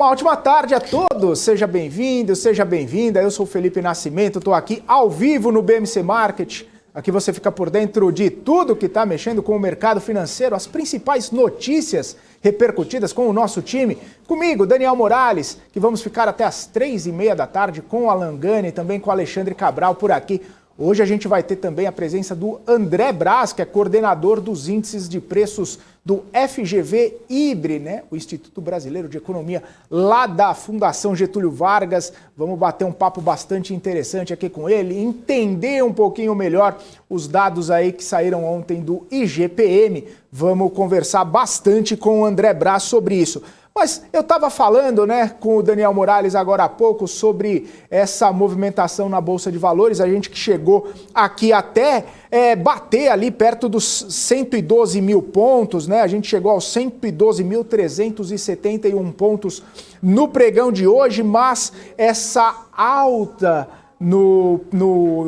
Uma ótima tarde a todos, seja bem-vindo, seja bem-vinda. Eu sou o Felipe Nascimento, estou aqui ao vivo no BMC Market. Aqui você fica por dentro de tudo que está mexendo com o mercado financeiro, as principais notícias repercutidas com o nosso time. Comigo, Daniel Morales, que vamos ficar até as 3h30 da tarde com o Alan Gani e também com o Alexandre Cabral por aqui. Hoje a gente vai ter também a presença do André Braz, que é coordenador dos índices de preços do FGV IBRE, né? O Instituto Brasileiro de Economia, lá da Fundação Getúlio Vargas. Vamos bater um papo bastante interessante aqui com ele, entender um pouquinho melhor os dados aí que saíram ontem do IGPM. Vamos conversar bastante com o André Braz sobre isso. Mas eu estava falando, né, com o Daniel Morales agora há pouco sobre essa movimentação na Bolsa de Valores, a gente que chegou aqui até bater ali perto dos 112 mil pontos, né? A gente chegou aos 112.371 pontos no pregão de hoje, mas essa alta no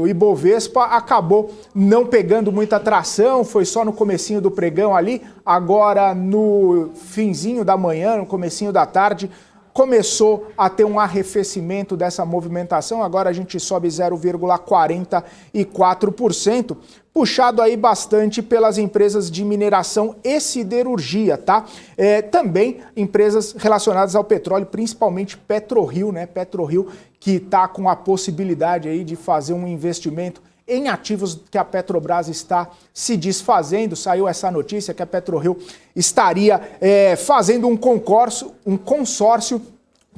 Ibovespa acabou não pegando muita tração, foi só no comecinho do pregão ali, agora no finzinho da manhã, no comecinho da tarde, começou a ter um arrefecimento dessa movimentação, agora a gente sobe 0,44%, puxado aí bastante pelas empresas de mineração e siderurgia, tá? Também empresas relacionadas ao petróleo, principalmente PetroRio, né? PetroRio que está com a possibilidade aí de fazer um investimento em ativos que a Petrobras está se desfazendo. Saiu essa notícia que a PetroRio estaria fazendo um consórcio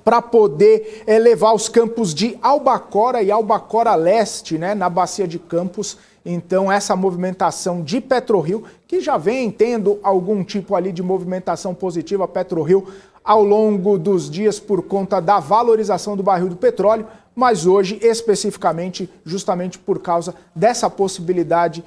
para poder levar os campos de Albacora e Albacora Leste, né, na Bacia de Campos. Então, essa movimentação de PetroRio, que já vem tendo algum tipo ali de movimentação positiva, a PetroRio, ao longo dos dias por conta da valorização do barril do petróleo, mas hoje, especificamente, justamente por causa dessa possibilidade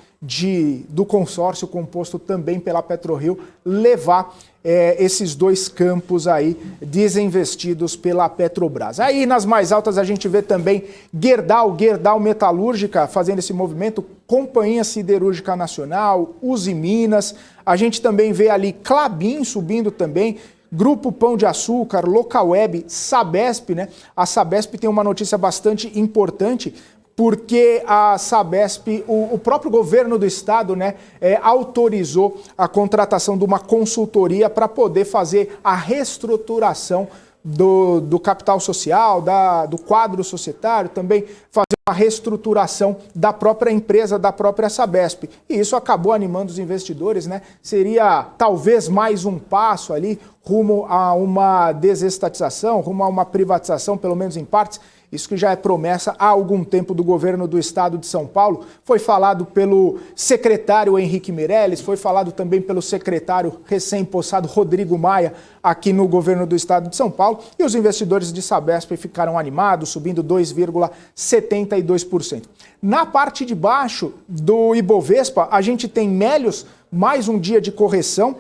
do consórcio composto também pela PetroRio levar esses dois campos aí desinvestidos pela Petrobras. Aí nas mais altas a gente vê também Gerdau Metalúrgica fazendo esse movimento, Companhia Siderúrgica Nacional, Usiminas, a gente também vê ali Klabin subindo também, Grupo Pão de Açúcar, Locaweb, Sabesp, né? A Sabesp tem uma notícia bastante importante, porque a Sabesp, o próprio governo do estado, né, autorizou a contratação de uma consultoria para poder fazer a reestruturação do capital social, do quadro societário, também fazer uma reestruturação da própria empresa, da própria Sabesp. E isso acabou animando os investidores, né? Seria talvez mais um passo ali rumo a uma desestatização, rumo a uma privatização, pelo menos em partes. Isso que já é promessa há algum tempo do governo do estado de São Paulo, foi falado pelo secretário Henrique Meirelles, foi falado também pelo secretário recém-possado Rodrigo Maia aqui no governo do estado de São Paulo, e os investidores de Sabesp ficaram animados, subindo 2,72%. Na parte de baixo do Ibovespa, a gente tem Melios, mais um dia de correção,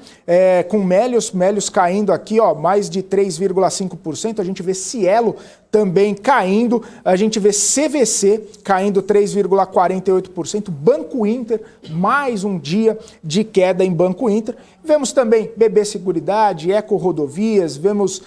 com Melios caindo aqui, ó, mais de 3,5%. A gente vê Cielo também caindo, a gente vê CVC caindo 3,48%, Banco Inter, mais um dia de queda em Banco Inter. Vemos também BB Seguridade, Eco Rodovias, vemos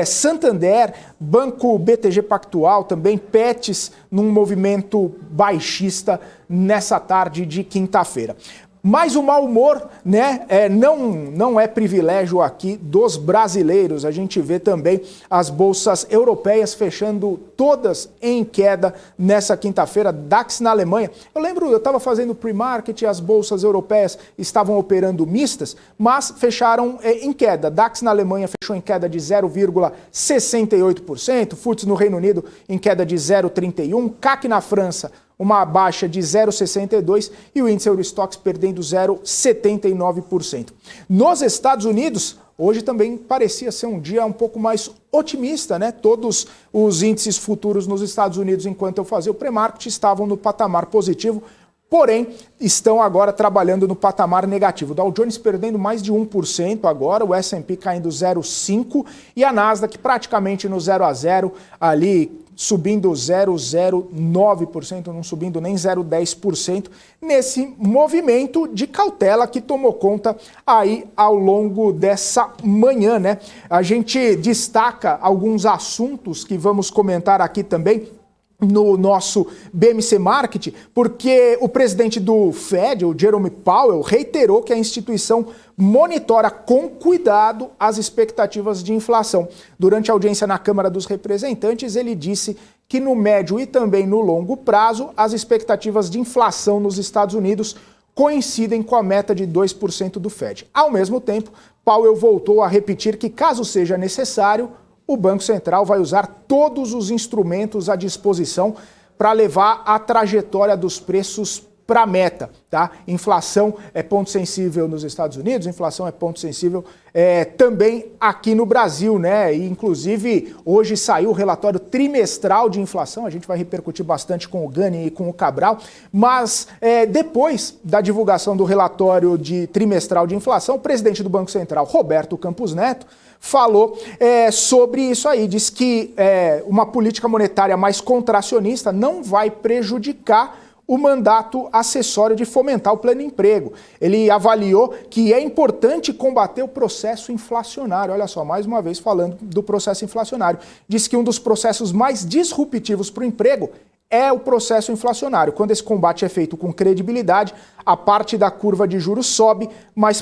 Santander, Banco BTG Pactual, também Petz num movimento baixista nessa tarde de quinta-feira. Mas o mau humor, né, não é privilégio aqui dos brasileiros. A gente vê também as bolsas europeias fechando todas em queda nessa quinta-feira. DAX na Alemanha. Eu estava fazendo pre-market e as bolsas europeias estavam operando mistas, mas fecharam em queda. DAX na Alemanha fechou em queda de 0,68%, FTSE no Reino Unido em queda de 0,31%, CAC na França uma baixa de 0,62% e o índice Eurostoxx perdendo 0,79%. Nos Estados Unidos, hoje também parecia ser um dia um pouco mais otimista, né? Todos os índices futuros nos Estados Unidos, enquanto eu fazia o pré-market, estavam no patamar positivo. porém estão agora trabalhando no patamar negativo. O Dow Jones perdendo mais de 1% agora, o S&P caindo 0,5% e a Nasdaq praticamente no 0 a 0, ali subindo 0,09%, não subindo nem 0,10%, nesse movimento de cautela que tomou conta aí ao longo dessa manhã, né? A gente destaca alguns assuntos que vamos comentar aqui também no nosso BMC Market, porque o presidente do Fed, o Jerome Powell, reiterou que a instituição monitora com cuidado as expectativas de inflação. Durante a audiência na Câmara dos Representantes, ele disse que no médio e também no longo prazo, as expectativas de inflação nos Estados Unidos coincidem com a meta de 2% do Fed. Ao mesmo tempo, Powell voltou a repetir que, caso seja necessário, o Banco Central vai usar todos os instrumentos à disposição para levar a trajetória dos preços para a meta, tá? Inflação é ponto sensível nos Estados Unidos, inflação é ponto sensível também aqui no Brasil, né? E, inclusive, hoje saiu o relatório trimestral de inflação, a gente vai repercutir bastante com o Gani e com o Cabral, mas depois da divulgação do relatório trimestral de inflação, o presidente do Banco Central, Roberto Campos Neto, falou sobre isso aí, diz que uma política monetária mais contracionista não vai prejudicar o mandato acessório de fomentar o pleno emprego. Ele avaliou que é importante combater o processo inflacionário. Olha só, mais uma vez falando do processo inflacionário. Diz que um dos processos mais disruptivos para o emprego é o processo inflacionário. Quando esse combate é feito com credibilidade, a parte da curva de juros sobe, mas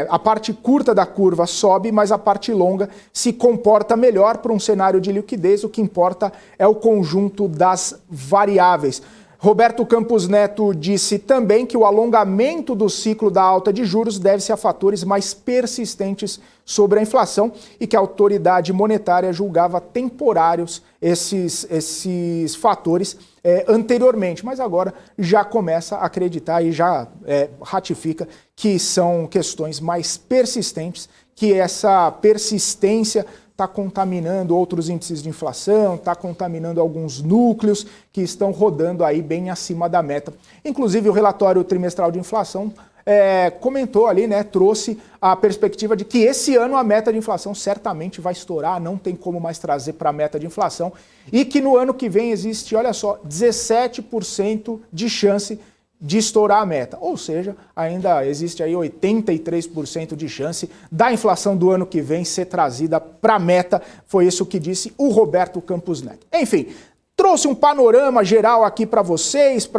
a parte curta da curva sobe, mas a parte longa se comporta melhor para um cenário de liquidez. O que importa é o conjunto das variáveis. Roberto Campos Neto disse também que o alongamento do ciclo da alta de juros deve-se a fatores mais persistentes sobre a inflação e que a autoridade monetária julgava temporários esses fatores anteriormente, mas agora já começa a acreditar e já ratifica que são questões mais persistentes, que essa persistência está contaminando outros índices de inflação, está contaminando alguns núcleos que estão rodando aí bem acima da meta. Inclusive, o relatório trimestral de inflação comentou ali, né, trouxe a perspectiva de que esse ano a meta de inflação certamente vai estourar, não tem como mais trazer para a meta de inflação, e que no ano que vem existe, olha só, 17% de chance de estourar a meta, ou seja, ainda existe aí 83% de chance da inflação do ano que vem ser trazida para a meta, foi isso que disse o Roberto Campos Neto. Enfim, trouxe um panorama geral aqui para vocês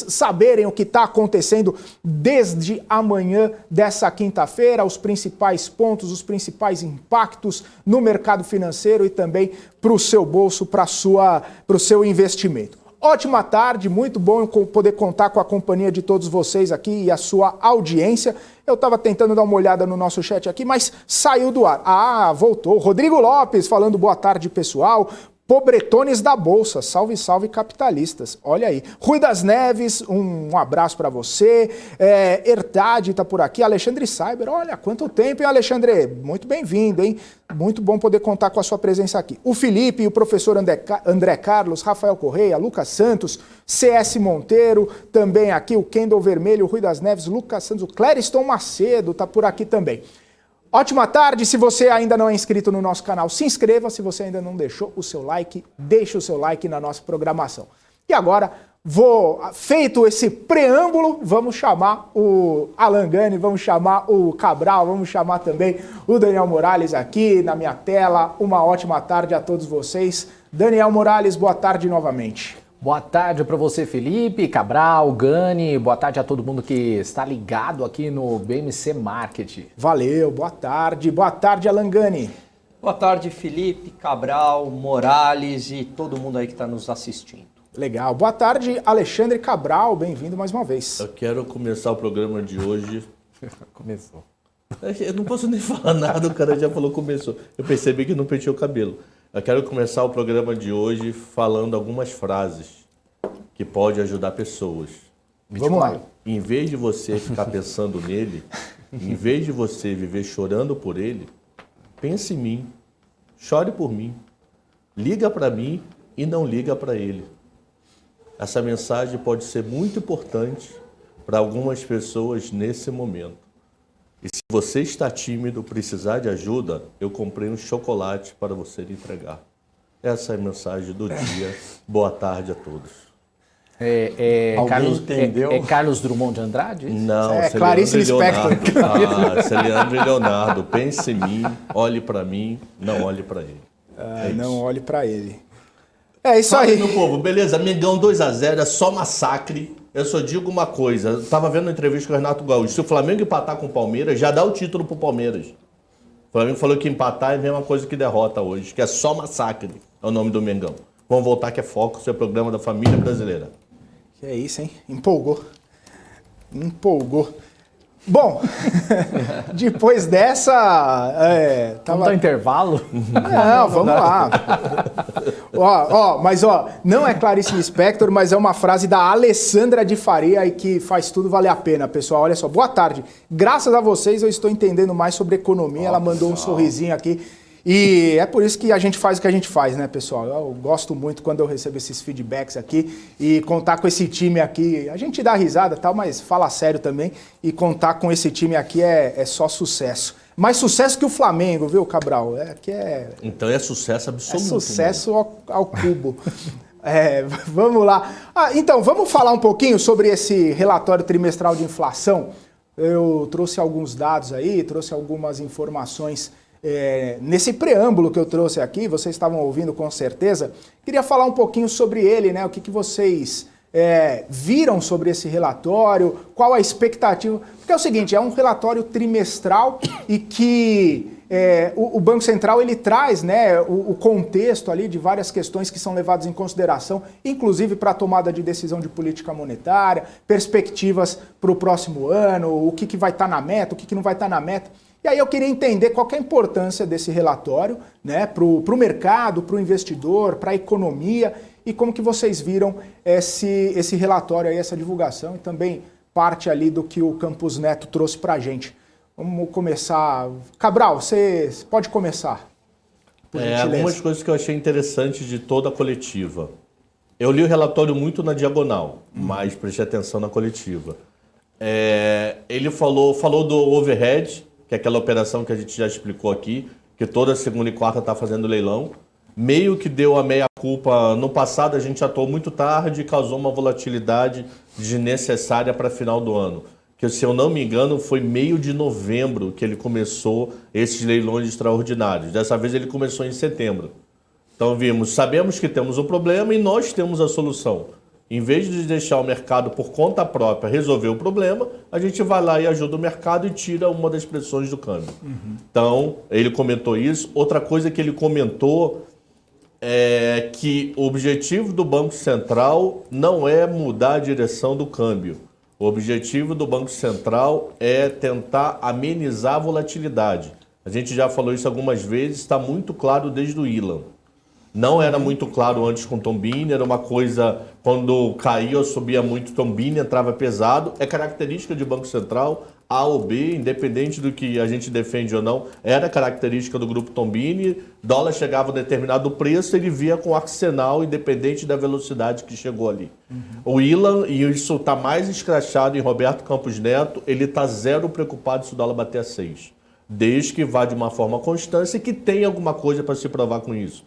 saberem o que está acontecendo desde amanhã dessa quinta-feira, os principais pontos, os principais impactos no mercado financeiro e também para o seu bolso, para o seu investimento. Ótima tarde, muito bom poder contar com a companhia de todos vocês aqui e a sua audiência. Eu estava tentando dar uma olhada no nosso chat aqui, mas saiu do ar. Ah, voltou. Rodrigo Lopes falando boa tarde, pessoal. Pobretones da Bolsa, salve, salve capitalistas. Olha aí. Rui das Neves, um abraço para você. Herdade está por aqui. Alexandre Cyber, olha, quanto tempo, hein, Alexandre? Muito bem-vindo, hein? Muito bom poder contar com a sua presença aqui. O Felipe, o professor André Carlos, Rafael Correia, Lucas Santos, CS Monteiro, também aqui o Kendall Vermelho, o Rui das Neves, Lucas Santos, o Clériston Macedo está por aqui também. Ótima tarde, se você ainda não é inscrito no nosso canal, se inscreva, se você ainda não deixou o seu like, deixe o seu like na nossa programação. E agora, feito esse preâmbulo, vamos chamar o Alan Gani, vamos chamar o Cabral, vamos chamar também o Daniel Morales aqui na minha tela. Uma ótima tarde a todos vocês. Daniel Morales, boa tarde novamente. Boa tarde para você, Felipe, Cabral, Gani, boa tarde a todo mundo que está ligado aqui no BMC Market. Valeu, boa tarde Alan Gani. Boa tarde, Felipe, Cabral, Morales e todo mundo aí que está nos assistindo. Legal, boa tarde Alexandre Cabral, bem-vindo mais uma vez. Eu quero começar o programa de hoje. Começou. Eu não posso nem falar nada, o cara já falou começou. Eu percebi que não penteou o cabelo. Eu quero começar o programa de hoje falando algumas frases que podem ajudar pessoas. Vamos lá. Em vez de você ficar pensando nele, em vez de você viver chorando por ele, pense em mim, chore por mim, liga para mim e não liga para ele. Essa mensagem pode ser muito importante para algumas pessoas nesse momento. E se você está tímido, precisar de ajuda, eu comprei um chocolate para você entregar. Essa é a mensagem do dia. Boa tarde a todos. Alguém entendeu? É Carlos Drummond de Andrade? Não, É Clarice Lispector. Leandro e Leonardo, pense em mim, olhe para mim, não olhe para ele. Não olhe para ele. É isso Fala, aí. meu povo, beleza? Mengão 2-0, é só massacre. Eu só digo uma coisa, eu tava vendo uma entrevista com o Renato Gaúcho, se o Flamengo empatar com o Palmeiras, já dá o título pro Palmeiras. O Flamengo falou que empatar é a mesma coisa que derrota hoje, que é só massacre, é o nome do Mengão. Vamos voltar que é foco, seu programa da família brasileira. Que é isso, hein? Empolgou. Bom, depois dessa... Vamos dar intervalo? Não, vamos lá. Mas não é Clarice Lispector, mas é uma frase da Alessandra de Faria e que faz tudo valer a pena, pessoal. Olha só, boa tarde. Graças a vocês eu estou entendendo mais sobre economia. Ela mandou um sorrisinho aqui. E é por isso que a gente faz o que a gente faz, né, pessoal? Eu gosto muito quando eu recebo esses feedbacks aqui e contar com esse time aqui. A gente dá risada e tal, mas fala sério também. E contar com esse time aqui é só sucesso. Mais sucesso que o Flamengo, viu, Cabral? Então é sucesso absoluto. É sucesso ao cubo. Vamos lá. Então, vamos falar um pouquinho sobre esse relatório trimestral de inflação. Eu trouxe alguns dados aí, trouxe algumas informações nesse preâmbulo que eu trouxe aqui, vocês estavam ouvindo com certeza. Queria falar um pouquinho sobre ele, né? O que vocês viram sobre esse relatório, qual a expectativa. Porque é o seguinte, é um relatório trimestral e que o Banco Central ele traz, né, o contexto ali de várias questões que são levadas em consideração, inclusive para a tomada de decisão de política monetária, perspectivas para o próximo ano, o que vai estar na meta, o que não vai estar na meta. E aí eu queria entender qual que é a importância desse relatório, né, para o mercado, para o investidor, para a economia, e como que vocês viram esse relatório aí, essa divulgação, e também parte ali do que o Campos Neto trouxe para a gente. Vamos começar. Cabral, você pode começar, por gentileza. Algumas coisas que eu achei interessantes de toda a coletiva. Eu li o relatório muito na diagonal, mas prestei atenção na coletiva. Ele falou do overhead, que é aquela operação que a gente já explicou aqui, que toda segunda e quarta está fazendo leilão. Meio que deu a meia-culpa. No passado a gente atuou muito tarde e causou uma volatilidade desnecessária para final do ano. Que, se eu não me engano, foi meio de novembro que ele começou esses leilões extraordinários. Dessa vez ele começou em setembro. Então sabemos que temos um problema e nós temos a solução. Em vez de deixar o mercado por conta própria resolver o problema, a gente vai lá e ajuda o mercado e tira uma das pressões do câmbio. Então, ele comentou isso. Outra coisa que ele comentou é que o objetivo do Banco Central não é mudar a direção do câmbio. O objetivo do Banco Central é tentar amenizar a volatilidade. A gente já falou isso algumas vezes, está muito claro desde o Ilan. Não era muito claro antes com Tombini, era uma coisa, quando caía ou subia muito, Tombini entrava pesado. É característica de Banco Central, A ou B, independente do que a gente defende ou não, era característica do grupo Tombini. Dólar chegava a um determinado preço, ele via com arsenal, independente da velocidade que chegou ali. O Ilan, e isso está mais escrachado em Roberto Campos Neto, ele está zero preocupado se o dólar bater a 6. Desde que vá de uma forma constante e que tenha alguma coisa para se provar com isso.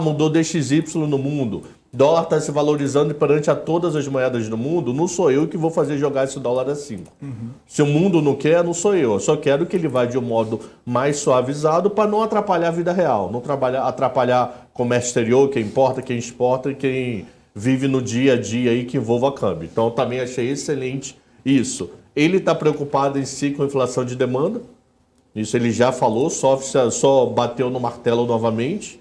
Mudou DXY no mundo, dólar está se valorizando perante a todas as moedas do mundo, não sou eu que vou fazer jogar esse dólar a 5. Se o mundo não quer, não sou eu só quero que ele vá de um modo mais suavizado para não atrapalhar a vida real, não atrapalhar comércio exterior, quem importa, quem exporta e quem vive no dia a dia aí que envolva câmbio. Então também achei excelente isso. Ele está preocupado em si com a inflação de demanda, isso ele já falou, só bateu no martelo novamente.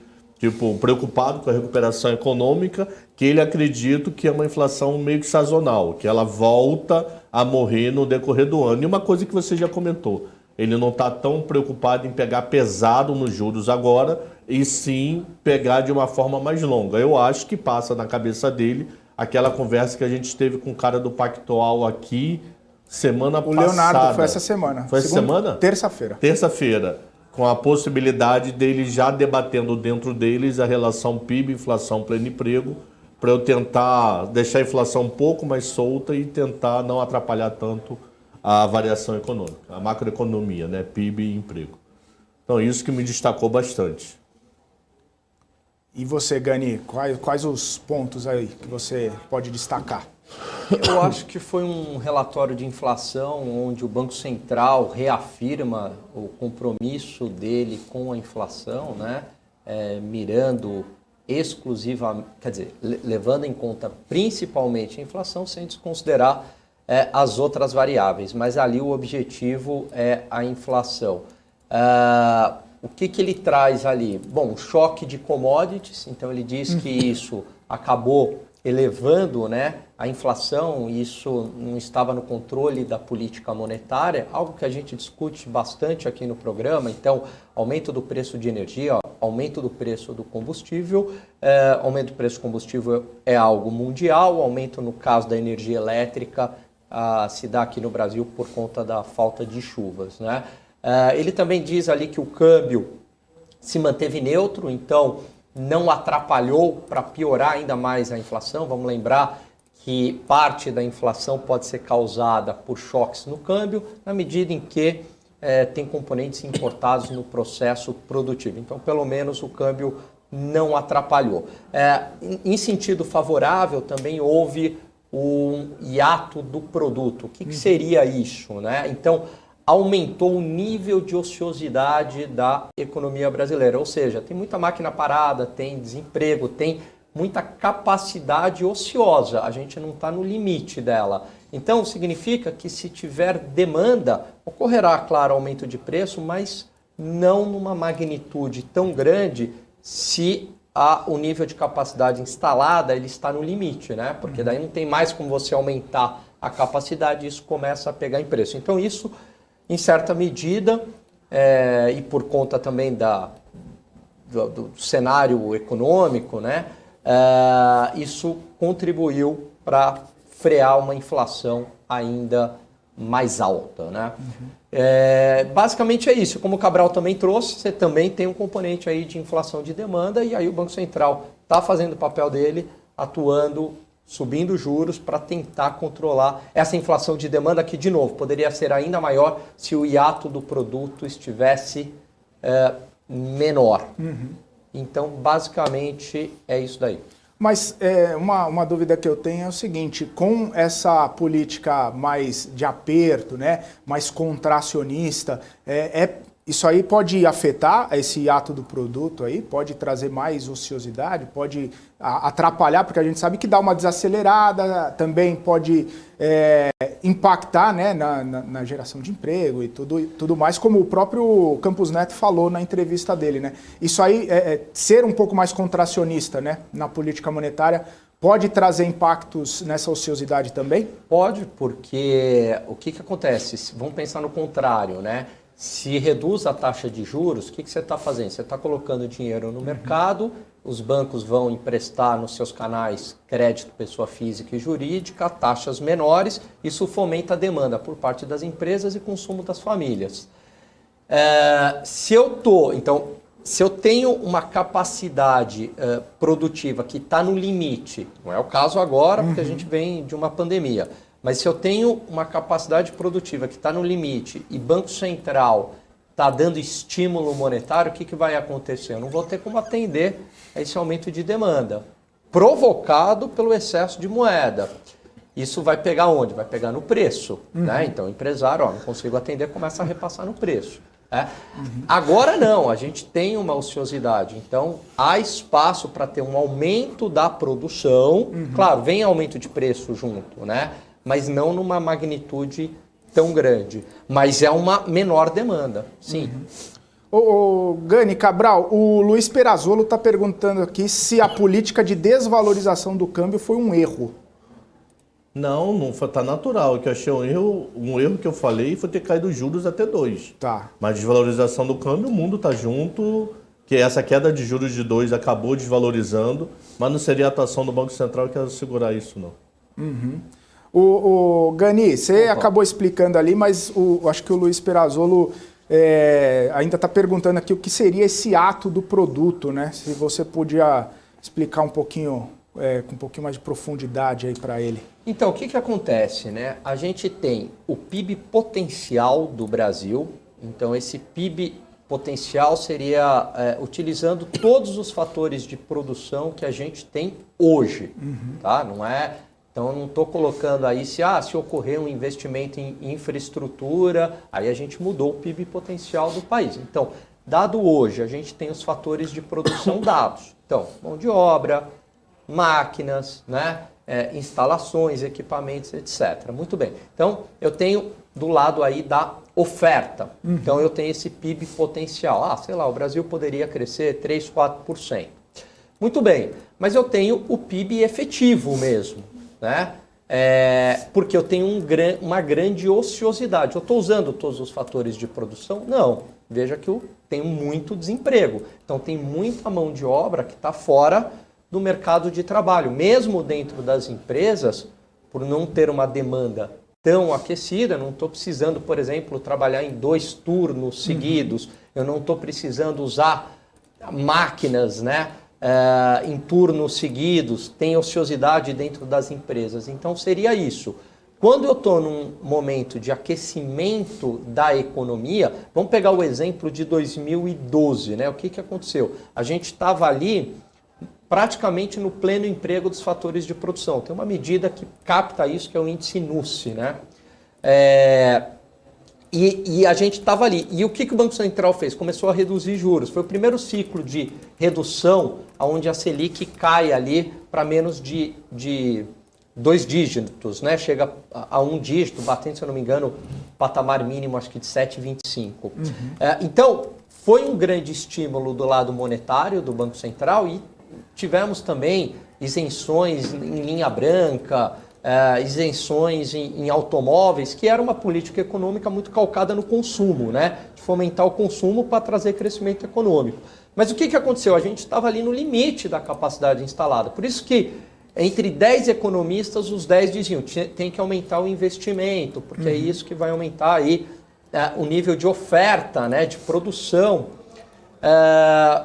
Preocupado com a recuperação econômica, que ele acredita que é uma inflação meio que sazonal, que ela volta a morrer no decorrer do ano. E uma coisa que você já comentou, ele não está tão preocupado em pegar pesado nos juros agora, e sim pegar de uma forma mais longa. Eu acho que passa na cabeça dele aquela conversa que a gente teve com o cara do Pactual aqui semana passada. O Leonardo foi essa semana. Foi essa semana? Terça-feira. Terça-feira. Com a possibilidade deles já debatendo dentro deles a relação PIB, inflação, pleno emprego, para eu tentar deixar a inflação um pouco mais solta e tentar não atrapalhar tanto a variação econômica, a macroeconomia, né? PIB e emprego. Então, isso que me destacou bastante. E você, Gani, quais os pontos aí que você pode destacar? Eu acho que foi um relatório de inflação onde o Banco Central reafirma o compromisso dele com a inflação, né? Mirando exclusivamente, quer dizer, levando em conta principalmente a inflação, sem desconsiderar as outras variáveis, mas ali o objetivo é a inflação. O que ele traz ali? Bom, choque de commodities, então ele diz que isso acabou elevando, né, a inflação, isso não estava no controle da política monetária, algo que a gente discute bastante aqui no programa. Então, aumento do preço de energia, aumento do preço do combustível, aumento do preço do combustível é algo mundial, aumento no caso da energia elétrica se dá aqui no Brasil por conta da falta de chuvas, né? Ele também diz ali que o câmbio se manteve neutro, então não atrapalhou para piorar ainda mais a inflação. Vamos lembrar que parte da inflação pode ser causada por choques no câmbio, na medida em que tem componentes importados no processo produtivo. Então, pelo menos o câmbio não atrapalhou. Em sentido favorável, também houve um hiato do produto. O que seria isso, né? Então, aumentou o nível de ociosidade da economia brasileira. Ou seja, tem muita máquina parada, tem desemprego, tem muita capacidade ociosa. A gente não está no limite dela. Então, significa que se tiver demanda, ocorrerá, claro, aumento de preço, mas não numa magnitude tão grande se o nível de capacidade instalada ele está no limite, né? Porque daí não tem mais como você aumentar a capacidade e isso começa a pegar em preço. Então, isso, em certa medida, e por conta também do cenário econômico, né, isso contribuiu para frear uma inflação ainda mais alta, né? Basicamente é isso. Como o Cabral também trouxe, você também tem um componente aí de inflação de demanda e aí o Banco Central está fazendo o papel dele, atuando, subindo juros para tentar controlar essa inflação de demanda que, de novo, poderia ser ainda maior se o hiato do produto estivesse menor. Então, basicamente, é isso daí. Mas uma dúvida que eu tenho é o seguinte, com essa política mais de aperto, né, mais contracionista, isso aí pode afetar esse hiato do produto aí? Pode trazer mais ociosidade? Pode atrapalhar? Porque a gente sabe que dá uma desacelerada, também pode impactar, né, na geração de emprego e tudo mais, como o próprio Campos Neto falou na entrevista dele, né? Isso aí, ser um pouco mais contracionista, né, na política monetária, pode trazer impactos nessa ociosidade também? Pode, porque o que acontece? Vamos pensar no contrário, né? Se reduz a taxa de juros, o que você está fazendo? Você está colocando dinheiro no mercado, os bancos vão emprestar nos seus canais crédito, pessoa física e jurídica, taxas menores, isso fomenta a demanda por parte das empresas e consumo das famílias. Se eu tenho uma capacidade produtiva que está no limite, não é o caso agora, porque a gente vem de uma pandemia, mas se eu tenho uma capacidade produtiva que está no limite e Banco Central está dando estímulo monetário, o que vai acontecer? Eu não vou ter como atender a esse aumento de demanda, provocado pelo excesso de moeda. Isso vai pegar onde? Vai pegar no preço. Né? Então o empresário, não consigo atender, começa a repassar no preço. Agora não, a gente tem uma ociosidade, então há espaço para ter um aumento da produção, claro, vem aumento de preço junto, né? Mas não numa magnitude tão grande. Mas é uma menor demanda, sim. Gani, Cabral, o Luiz Perazzolo está perguntando aqui se a política de desvalorização do câmbio foi um erro. Não foi, tá natural. O que eu achei um erro que eu falei foi ter caído os juros até 2. Tá. Mas desvalorização do câmbio, o mundo tá junto, que essa queda de juros de 2 acabou desvalorizando, mas não seria a atuação do Banco Central que ia segurar isso, não. Gani, você acabou explicando ali, mas acho que o Luiz Perazzolo ainda está perguntando aqui o que seria esse ato do produto, né? Se você podia explicar um pouquinho com um pouquinho mais de profundidade aí para ele. Então, o que acontece, né? A gente tem o PIB potencial do Brasil. Então, esse PIB potencial seria utilizando todos os fatores de produção que a gente tem hoje, tá? Não é... Então, eu não estou colocando aí se ocorrer um investimento em infraestrutura, aí a gente mudou o PIB potencial do país. Então, dado hoje, a gente tem os fatores de produção dados. Então, mão de obra, máquinas, né? Instalações, equipamentos, etc. Muito bem. Então, eu tenho do lado aí da oferta. Então, eu tenho esse PIB potencial. Sei lá, o Brasil poderia crescer 3%, 4%. Muito bem, mas eu tenho o PIB efetivo mesmo, né? Porque eu tenho uma grande ociosidade. Eu estou usando todos os fatores de produção? Não. Veja que eu tenho muito desemprego. Então, tem muita mão de obra que está fora do mercado de trabalho. Mesmo dentro das empresas, por não ter uma demanda tão aquecida, não estou precisando, por exemplo, trabalhar em 2 turnos seguidos, eu não estou precisando usar máquinas, né? Em turnos seguidos, tem ociosidade dentro das empresas. Então seria isso. Quando eu estou num momento de aquecimento da economia, vamos pegar o exemplo de 2012, né? O que aconteceu? A gente estava ali praticamente no pleno emprego dos fatores de produção. Tem uma medida que capta isso, que é o índice NUSS, né? E a gente estava ali. E o que o Banco Central fez? Começou a reduzir juros. Foi o primeiro ciclo de redução onde a Selic cai ali para menos de 2 dígitos, né? Chega a 1 dígito, batendo, se eu não me engano, patamar mínimo, acho que de 7,25. Então, foi um grande estímulo do lado monetário do Banco Central e tivemos também isenções em linha branca, isenções em automóveis, que era uma política econômica muito calcada no consumo, né? De fomentar o consumo para trazer crescimento econômico. Mas o que aconteceu? A gente estava ali no limite da capacidade instalada. Por isso que entre 10 economistas, os 10 diziam tem que aumentar o investimento, porque é isso que vai aumentar aí o nível de oferta, né, de produção.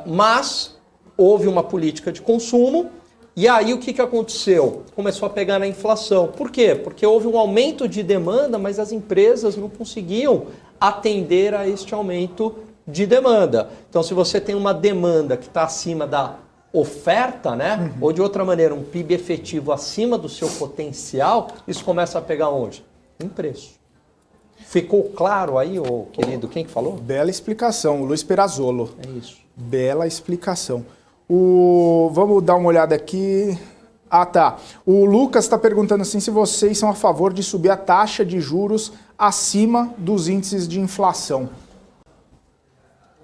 Mas houve uma política de consumo. E aí o que aconteceu? Começou a pegar na inflação. Por quê? Porque houve um aumento de demanda, mas as empresas não conseguiam atender a este aumento de demanda. Então, se você tem uma demanda que está acima da oferta, né? Ou de outra maneira, um PIB efetivo acima do seu potencial, isso começa a pegar onde? Em preço. Ficou claro aí, ô querido, quem que falou? Bela explicação, o Luiz Perazzolo. É isso. Bela explicação. Vamos dar uma olhada aqui. Tá. O Lucas está perguntando assim se vocês são a favor de subir a taxa de juros acima dos índices de inflação.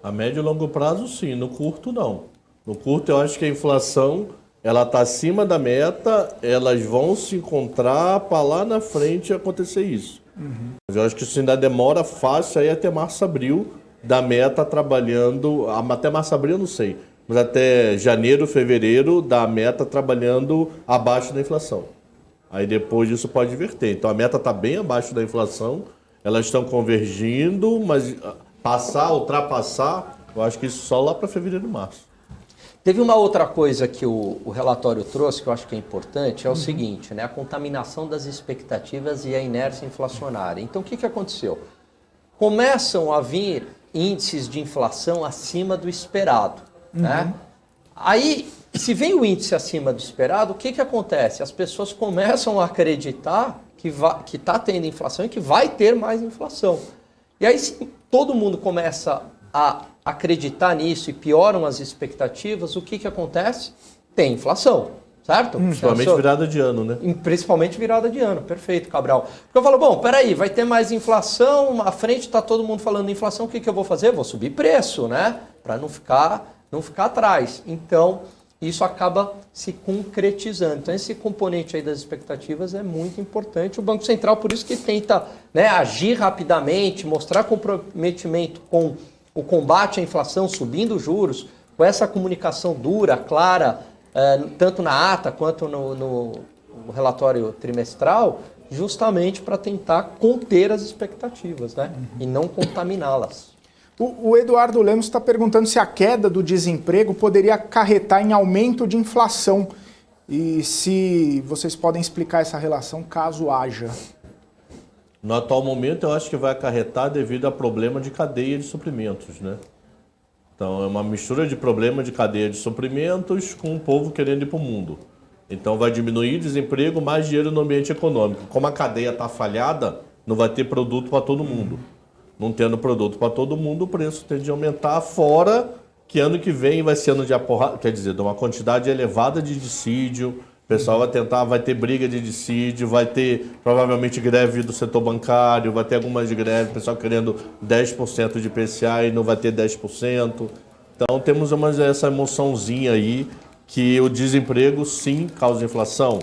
A médio e longo prazo, sim. No curto, não. No curto, eu acho que a inflação ela está acima da meta, elas vão se encontrar para lá na frente acontecer isso. Mas eu acho que isso ainda demora fácil aí até março, abril, da meta trabalhando... Até março, abril, eu não sei. Mas até janeiro, fevereiro, da meta trabalhando abaixo da inflação. Aí depois disso pode inverter. Então a meta está bem abaixo da inflação, elas estão convergindo, mas ultrapassar, eu acho que isso só lá para fevereiro e março. Teve uma outra coisa que o relatório trouxe, que eu acho que é importante, é o seguinte, né? A contaminação das expectativas e a inércia inflacionária. Então o que aconteceu? Começam a vir índices de inflação acima do esperado. Né? Aí, se vem o índice acima do esperado, o que acontece? As pessoas começam a acreditar que está tendo inflação e que vai ter mais inflação. E aí, se todo mundo começa a acreditar nisso e pioram as expectativas, o que acontece? Tem inflação, certo? Principalmente virada de ano, né? Principalmente virada de ano, perfeito, Cabral. Porque eu falo, bom, peraí, vai ter mais inflação, à frente está todo mundo falando de inflação, o que eu vou fazer? Vou subir preço, né? Para não ficar atrás. Então, isso acaba se concretizando. Então, esse componente aí das expectativas é muito importante. O Banco Central, por isso que tenta, né, agir rapidamente, mostrar comprometimento com o combate à inflação, subindo juros, com essa comunicação dura, clara, tanto na ata quanto no relatório trimestral, justamente para tentar conter as expectativas, né, e não contaminá-las. O Eduardo Lemos está perguntando se a queda do desemprego poderia acarretar em aumento de inflação. e se vocês podem explicar essa relação caso haja. No atual momento, eu acho que vai acarretar devido a problema de cadeia de suprimentos, né? Então, é uma mistura de problema de cadeia de suprimentos com o povo querendo ir para o mundo. Então, vai diminuir desemprego, mais dinheiro no ambiente econômico. Como a cadeia está falhada, não vai ter produto para todo mundo. Não tendo produto para todo mundo, o preço tende a aumentar, fora que ano que vem vai ser ano de aporrada, quer dizer, de uma quantidade elevada de dissídio. O pessoal vai ter briga de dissídio, vai ter provavelmente greve do setor bancário, vai ter algumas greves, o pessoal querendo 10% de IPCA e não vai ter 10%. Então temos essa emoçãozinha aí que o desemprego sim causa inflação.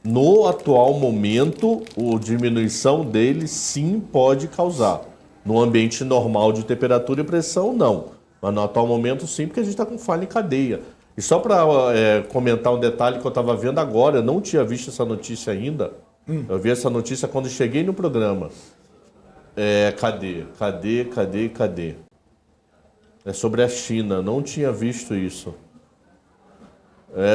No atual momento, a diminuição dele sim pode causar. No ambiente normal de temperatura e pressão, não. Mas no atual momento sim, porque a gente está com falha em cadeia. E só para comentar um detalhe que eu estava vendo agora, eu não tinha visto essa notícia ainda. Eu vi essa notícia quando cheguei no programa. Cadê? É sobre a China, não tinha visto isso.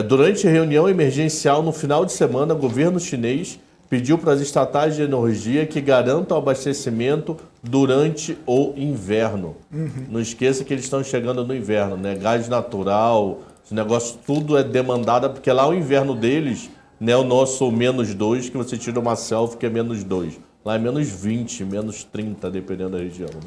Durante a reunião emergencial no final de semana, o governo chinês pediu para as estatais de energia que garantam o abastecimento durante o inverno. Não esqueça que eles estão chegando no inverno, né? Gás natural, esse negócio tudo é demandado, porque lá o inverno deles não é o nosso -2, que você tira uma selfie que é -2. Lá é -20, -30, dependendo da região. Né?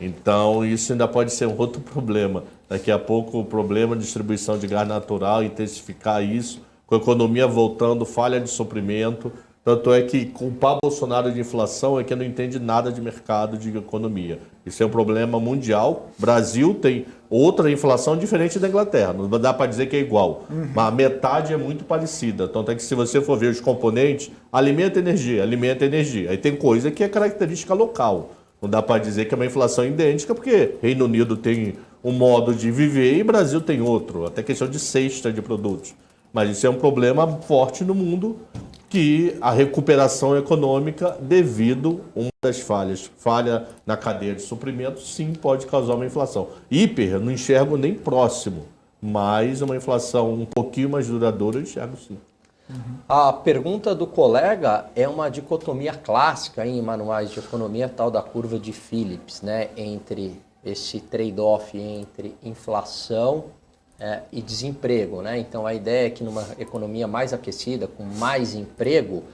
Então, isso ainda pode ser um outro problema. Daqui a pouco, o problema de distribuição de gás natural, intensificar isso, com a economia voltando, falha de suprimento. Tanto é que culpar Bolsonaro de inflação é que não entende nada de mercado, de economia. Isso é um problema mundial. O Brasil tem outra inflação diferente da Inglaterra. Não dá para dizer que é igual, mas a metade é muito parecida. Tanto é que se você for ver os componentes, alimenta energia. Aí tem coisa que é característica local. Não dá para dizer que é uma inflação idêntica, porque Reino Unido tem um modo de viver e Brasil tem outro. Até questão de cesta de produtos. Mas isso é um problema forte no mundo, que a recuperação econômica, devido a uma das falha na cadeia de suprimentos, sim, pode causar uma inflação. Hiper, eu não enxergo nem próximo, mas uma inflação um pouquinho mais duradoura eu enxergo sim. A pergunta do colega é uma dicotomia clássica em manuais de economia, tal da curva de Phillips, né? Entre esse trade-off entre inflação e desemprego, né? Então a ideia é que numa economia mais aquecida, com mais emprego,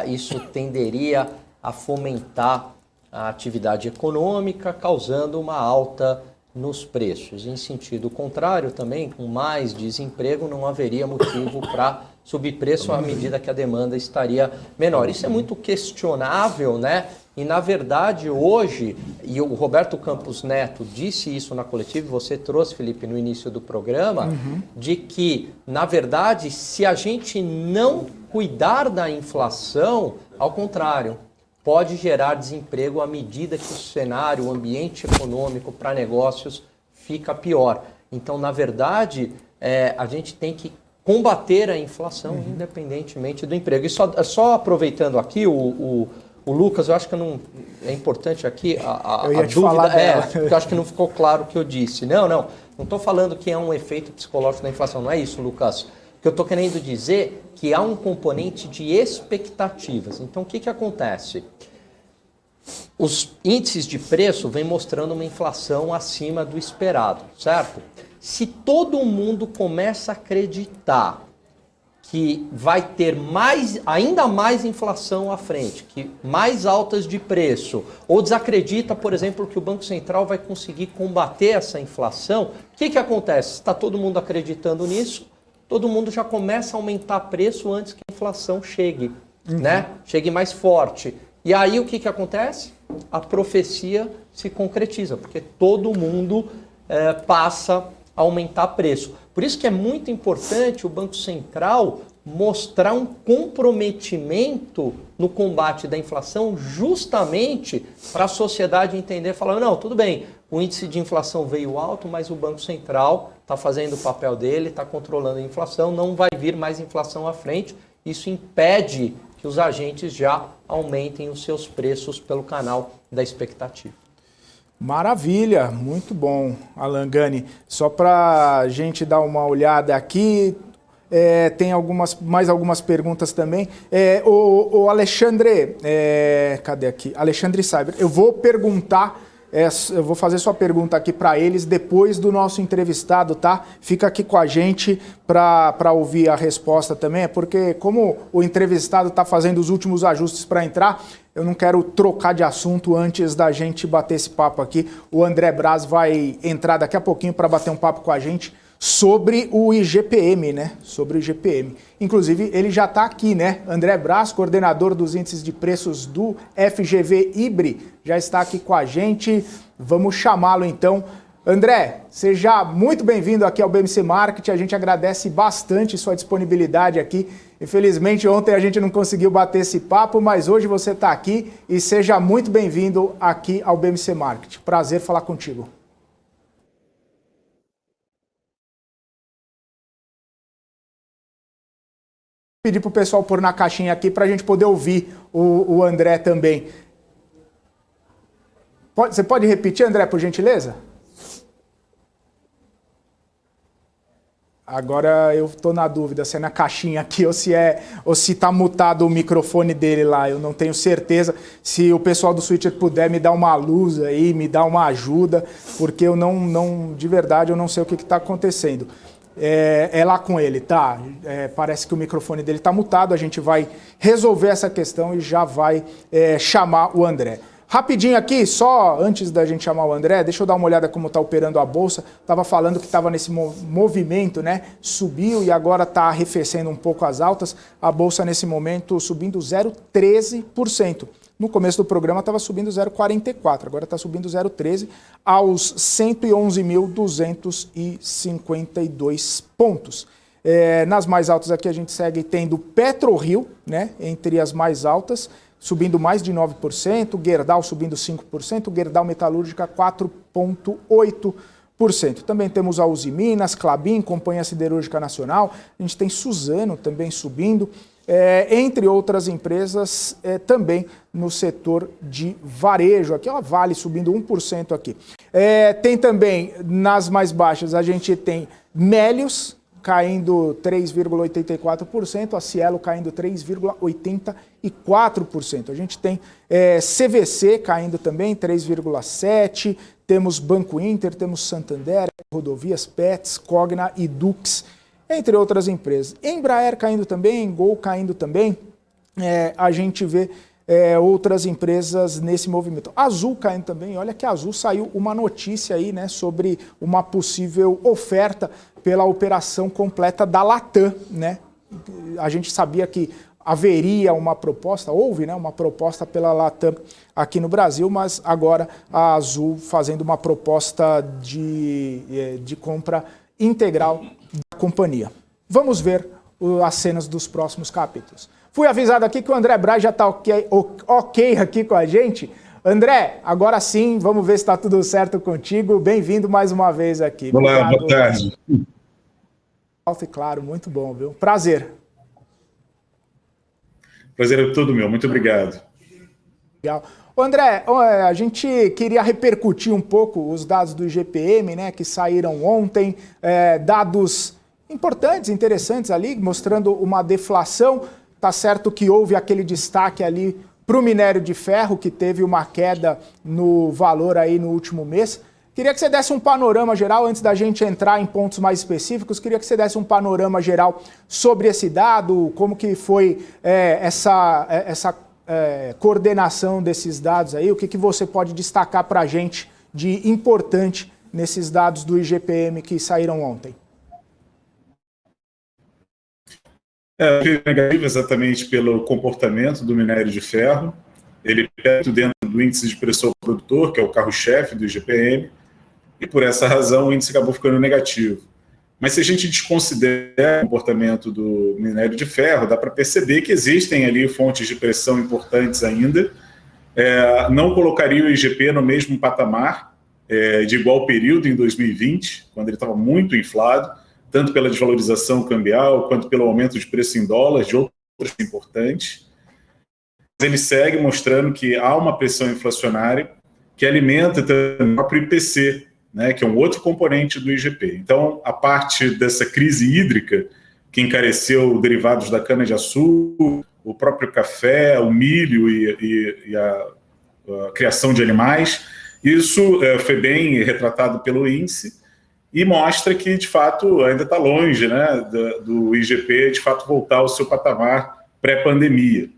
isso tenderia a fomentar a atividade econômica, causando uma alta nos preços. Em sentido contrário, também, com mais desemprego, não haveria motivo para subir preço à medida que a demanda estaria menor. Isso é muito questionável, né? E, na verdade, hoje, e o Roberto Campos Neto disse isso na coletiva, você trouxe, Felipe, no início do programa, de que, na verdade, se a gente não cuidar da inflação, ao contrário, pode gerar desemprego à medida que o cenário, o ambiente econômico para negócios fica pior. Então, na verdade, a gente tem que combater a inflação independentemente do emprego. E só aproveitando aqui, o Lucas, eu acho que não é importante aqui a dúvida, porque eu acho que não ficou claro o que eu disse. Não estou falando que é um efeito psicológico da inflação, não é isso, Lucas. O que eu estou querendo dizer é que há um componente de expectativas. Então, o que acontece? Os índices de preço vêm mostrando uma inflação acima do esperado, certo? Se todo mundo começa a acreditar que vai ter ainda mais inflação à frente, que mais altas de preço, ou desacredita, por exemplo, que o Banco Central vai conseguir combater essa inflação, o que acontece? Está todo mundo acreditando nisso? Todo mundo já começa a aumentar preço antes que a inflação chegue, né? Chegue mais forte. E aí o que acontece? A profecia se concretiza, porque todo mundo passa a aumentar preço. Por isso que é muito importante o Banco Central mostrar um comprometimento no combate da inflação, justamente para a sociedade entender, falar, não, tudo bem, o índice de inflação veio alto, mas o Banco Central está fazendo o papel dele, está controlando a inflação, não vai vir mais inflação à frente. Isso impede que os agentes já aumentem os seus preços pelo canal da expectativa. Maravilha, muito bom, Alan Gani. Só para a gente dar uma olhada aqui, Tem mais algumas perguntas também. O Alexandre, cadê aqui? Alexandre Cyber, eu vou perguntar, eu vou fazer sua pergunta aqui para eles depois do nosso entrevistado, tá? Fica aqui com a gente para ouvir a resposta também, porque como o entrevistado está fazendo os últimos ajustes para entrar, eu não quero trocar de assunto antes da gente bater esse papo aqui. O André Braz vai entrar daqui a pouquinho para bater um papo com a gente sobre o IGPM, né? Sobre o IGPM. Inclusive, ele já está aqui, né? André Braz, coordenador dos índices de preços do FGV IBRE, já está aqui com a gente. Vamos chamá-lo então. André, seja muito bem-vindo aqui ao BMC Market. A gente agradece bastante sua disponibilidade aqui. Infelizmente, ontem a gente não conseguiu bater esse papo, mas hoje você está aqui e seja muito bem-vindo aqui ao BMC Market. Prazer falar contigo. Pedir para o pessoal pôr na caixinha aqui para a gente poder ouvir o André também. Você pode repetir, André, por gentileza? Agora eu estou na dúvida se é na caixinha aqui ou se está mutado o microfone dele lá. Eu não tenho certeza. Se o pessoal do Switcher puder me dar uma luz aí, me dar uma ajuda, porque eu não de verdade, eu não sei o que está acontecendo. É lá com ele, tá? Parece que o microfone dele está mutado, a gente vai resolver essa questão e já vai chamar o André. Rapidinho aqui, só antes da gente chamar o André, deixa eu dar uma olhada como está operando a Bolsa. Estava falando que estava nesse movimento, né? Subiu e agora está arrefecendo um pouco as altas. A Bolsa nesse momento subindo 0,13%. No começo do programa estava subindo 0,44%, agora está subindo 0,13% aos 111.252 pontos. Nas mais altas aqui a gente segue tendo PetroRio, né, entre as mais altas, subindo mais de 9%, Gerdau subindo 5%, Gerdau Metalúrgica 4,8%. Também temos a Uzi Minas, Klabin, Companhia Siderúrgica Nacional, a gente tem Suzano também subindo, entre outras empresas também no setor de varejo. Aqui a Vale subindo 1% aqui. Tem também, nas mais baixas, a gente tem Melius caindo 3,84%, a Cielo caindo 3,84%. A gente tem CVC caindo também 3,7%, temos Banco Inter, temos Santander, Rodovias, Pets, Cogna e Dux, entre outras empresas. Embraer caindo também, Gol caindo também, a gente vê outras empresas nesse movimento. Azul caindo também, olha que a Azul saiu uma notícia aí, né, sobre uma possível oferta pela operação completa da Latam, né? A gente sabia que haveria uma proposta, houve, né, uma proposta pela Latam aqui no Brasil, mas agora a Azul fazendo uma proposta de compra integral da companhia. Vamos ver as cenas dos próximos capítulos. Fui avisado aqui que o André Braz já está ok aqui com a gente. André, agora sim, vamos ver se está tudo certo contigo. Bem-vindo mais uma vez aqui. Olá, boa tarde. Alto e claro, muito bom, viu? Prazer. Prazer é todo meu, muito obrigado. Legal. Ô André, a gente queria repercutir um pouco os dados do IGPM, né, que saíram ontem, dados importantes, interessantes ali, mostrando uma deflação. Tá certo que houve aquele destaque ali para o minério de ferro, que teve uma queda no valor aí no último mês. Queria que você desse um panorama geral, antes da gente entrar em pontos mais específicos, queria que você desse um panorama geral sobre esse dado, como que foi essa coordenação desses dados aí, o que você pode destacar para a gente de importante nesses dados do IGPM que saíram ontem. Negativo exatamente pelo comportamento do minério de ferro. Ele perto dentro do índice de preço ao produtor, que é o carro-chefe do IGPM, e por essa razão o índice acabou ficando negativo. Mas se a gente desconsidera o comportamento do minério de ferro, dá para perceber que existem ali fontes de pressão importantes ainda. Não colocaria o IGP no mesmo patamar de igual período em 2020, quando ele estava muito inflado, tanto pela desvalorização cambial, quanto pelo aumento de preço em dólares, de outras importantes. Ele segue mostrando que há uma pressão inflacionária que alimenta também o próprio IPC, né, que é um outro componente do IGP. Então, a parte dessa crise hídrica que encareceu derivados da cana-de-açúcar, o próprio café, o milho e a criação de animais. Isso foi bem retratado pelo índice e mostra que, de fato, ainda está longe, né, do IGP, de fato, voltar ao seu patamar pré-pandemia.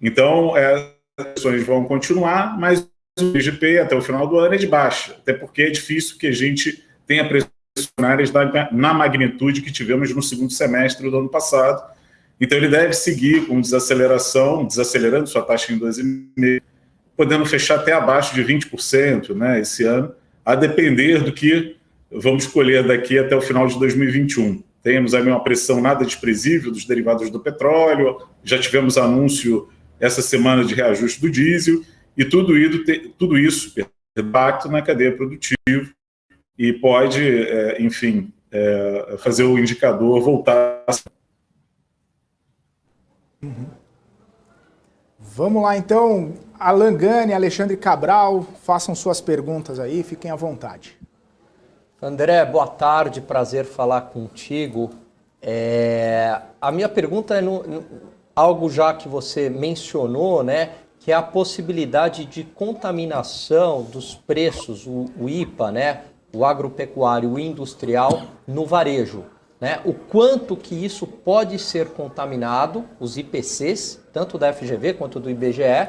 Então, as ações vão continuar, mas o IGP até o final do ano é de baixa, até porque é difícil que a gente tenha pressões inflacionárias na magnitude que tivemos no segundo semestre do ano passado. Então, ele deve seguir com desaceleração, desacelerando sua taxa em 2,5%, podendo fechar até abaixo de 20%, né, esse ano, a depender do que vamos colher daqui até o final de 2021. Temos aí uma pressão nada desprezível dos derivados do petróleo, já tivemos anúncio essa semana de reajuste do diesel, e tudo isso tem impacto na cadeia produtiva e pode, enfim, fazer o indicador voltar. Vamos lá, então. Alan Gani, Alexandre Cabral, façam suas perguntas aí, fiquem à vontade. André, boa tarde, prazer falar contigo. A minha pergunta é algo já que você mencionou, né, que é a possibilidade de contaminação dos preços, o IPA, né, o agropecuário e industrial, no varejo. Né? O quanto que isso pode ser contaminado, os IPCs, tanto da FGV quanto do IBGE,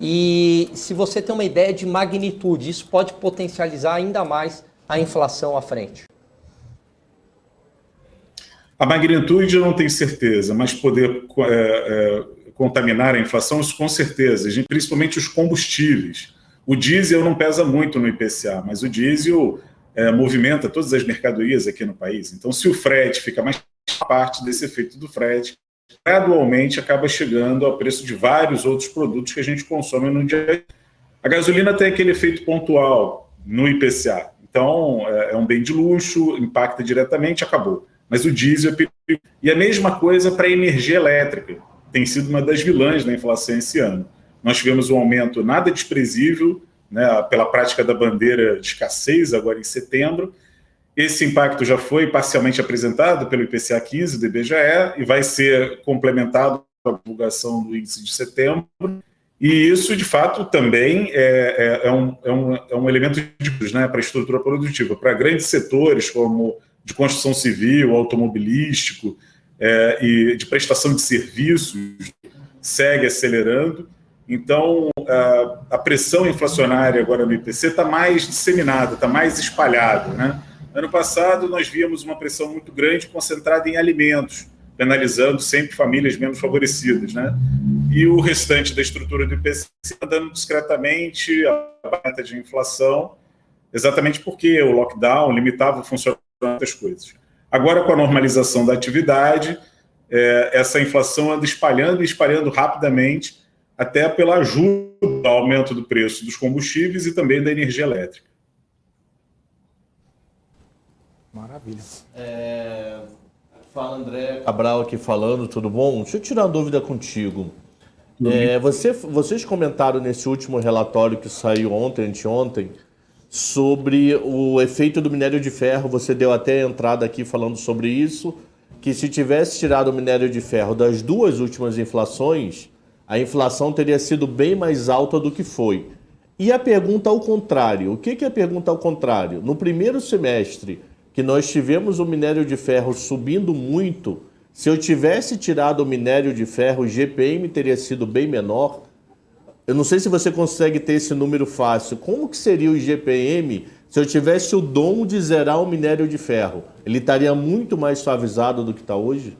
e se você tem uma ideia de magnitude, isso pode potencializar ainda mais a inflação à frente. A magnitude eu não tenho certeza, mas poder contaminar a inflação, isso com certeza, principalmente os combustíveis. O diesel não pesa muito no IPCA, mas o diesel movimenta todas as mercadorias aqui no país. Então, se o frete fica mais parte desse efeito do frete, gradualmente acaba chegando ao preço de vários outros produtos que a gente consome no dia a dia. A gasolina tem aquele efeito pontual no IPCA. Então, é um bem de luxo, impacta diretamente, acabou. Mas o diesel é perigoso. E a mesma coisa para a energia elétrica. Tem sido uma das vilãs da inflação esse ano. Nós tivemos um aumento nada desprezível, né, pela prática da bandeira de escassez, agora em setembro. Esse impacto já foi parcialmente apresentado pelo IPCA 15 do IBGE e vai ser complementado com a divulgação do índice de setembro. E isso, de fato, também é um elemento de, né, para a estrutura produtiva. Para grandes setores como de construção civil, automobilístico e de prestação de serviços, segue acelerando. Então, a pressão inflacionária agora no IPC está mais disseminada, está mais espalhada, né? Ano passado, nós víamos uma pressão muito grande concentrada em alimentos, penalizando sempre famílias menos favorecidas, né? E o restante da estrutura do IPC andando discretamente a meta de inflação, exatamente porque o lockdown limitava o funcionamento das coisas. Agora, com a normalização da atividade, essa inflação anda espalhando e espalhando rapidamente, até pela ajuda ao aumento do preço dos combustíveis e também da energia elétrica. Maravilha. Fala, André Cabral aqui falando, tudo bom? Deixa eu tirar uma dúvida contigo. Vocês comentaram nesse último relatório que saiu anteontem, sobre o efeito do minério de ferro. Você deu até entrada aqui falando sobre isso, que se tivesse tirado o minério de ferro das duas últimas inflações, a inflação teria sido bem mais alta do que foi. E a pergunta ao contrário, o que é a pergunta ao contrário? No primeiro semestre, que nós tivemos o minério de ferro subindo muito, se eu tivesse tirado o minério de ferro, o GPM teria sido bem menor. Eu não sei se você consegue ter esse número fácil. Como que seria o GPM se eu tivesse o dom de zerar o minério de ferro? Ele estaria muito mais suavizado do que está hoje?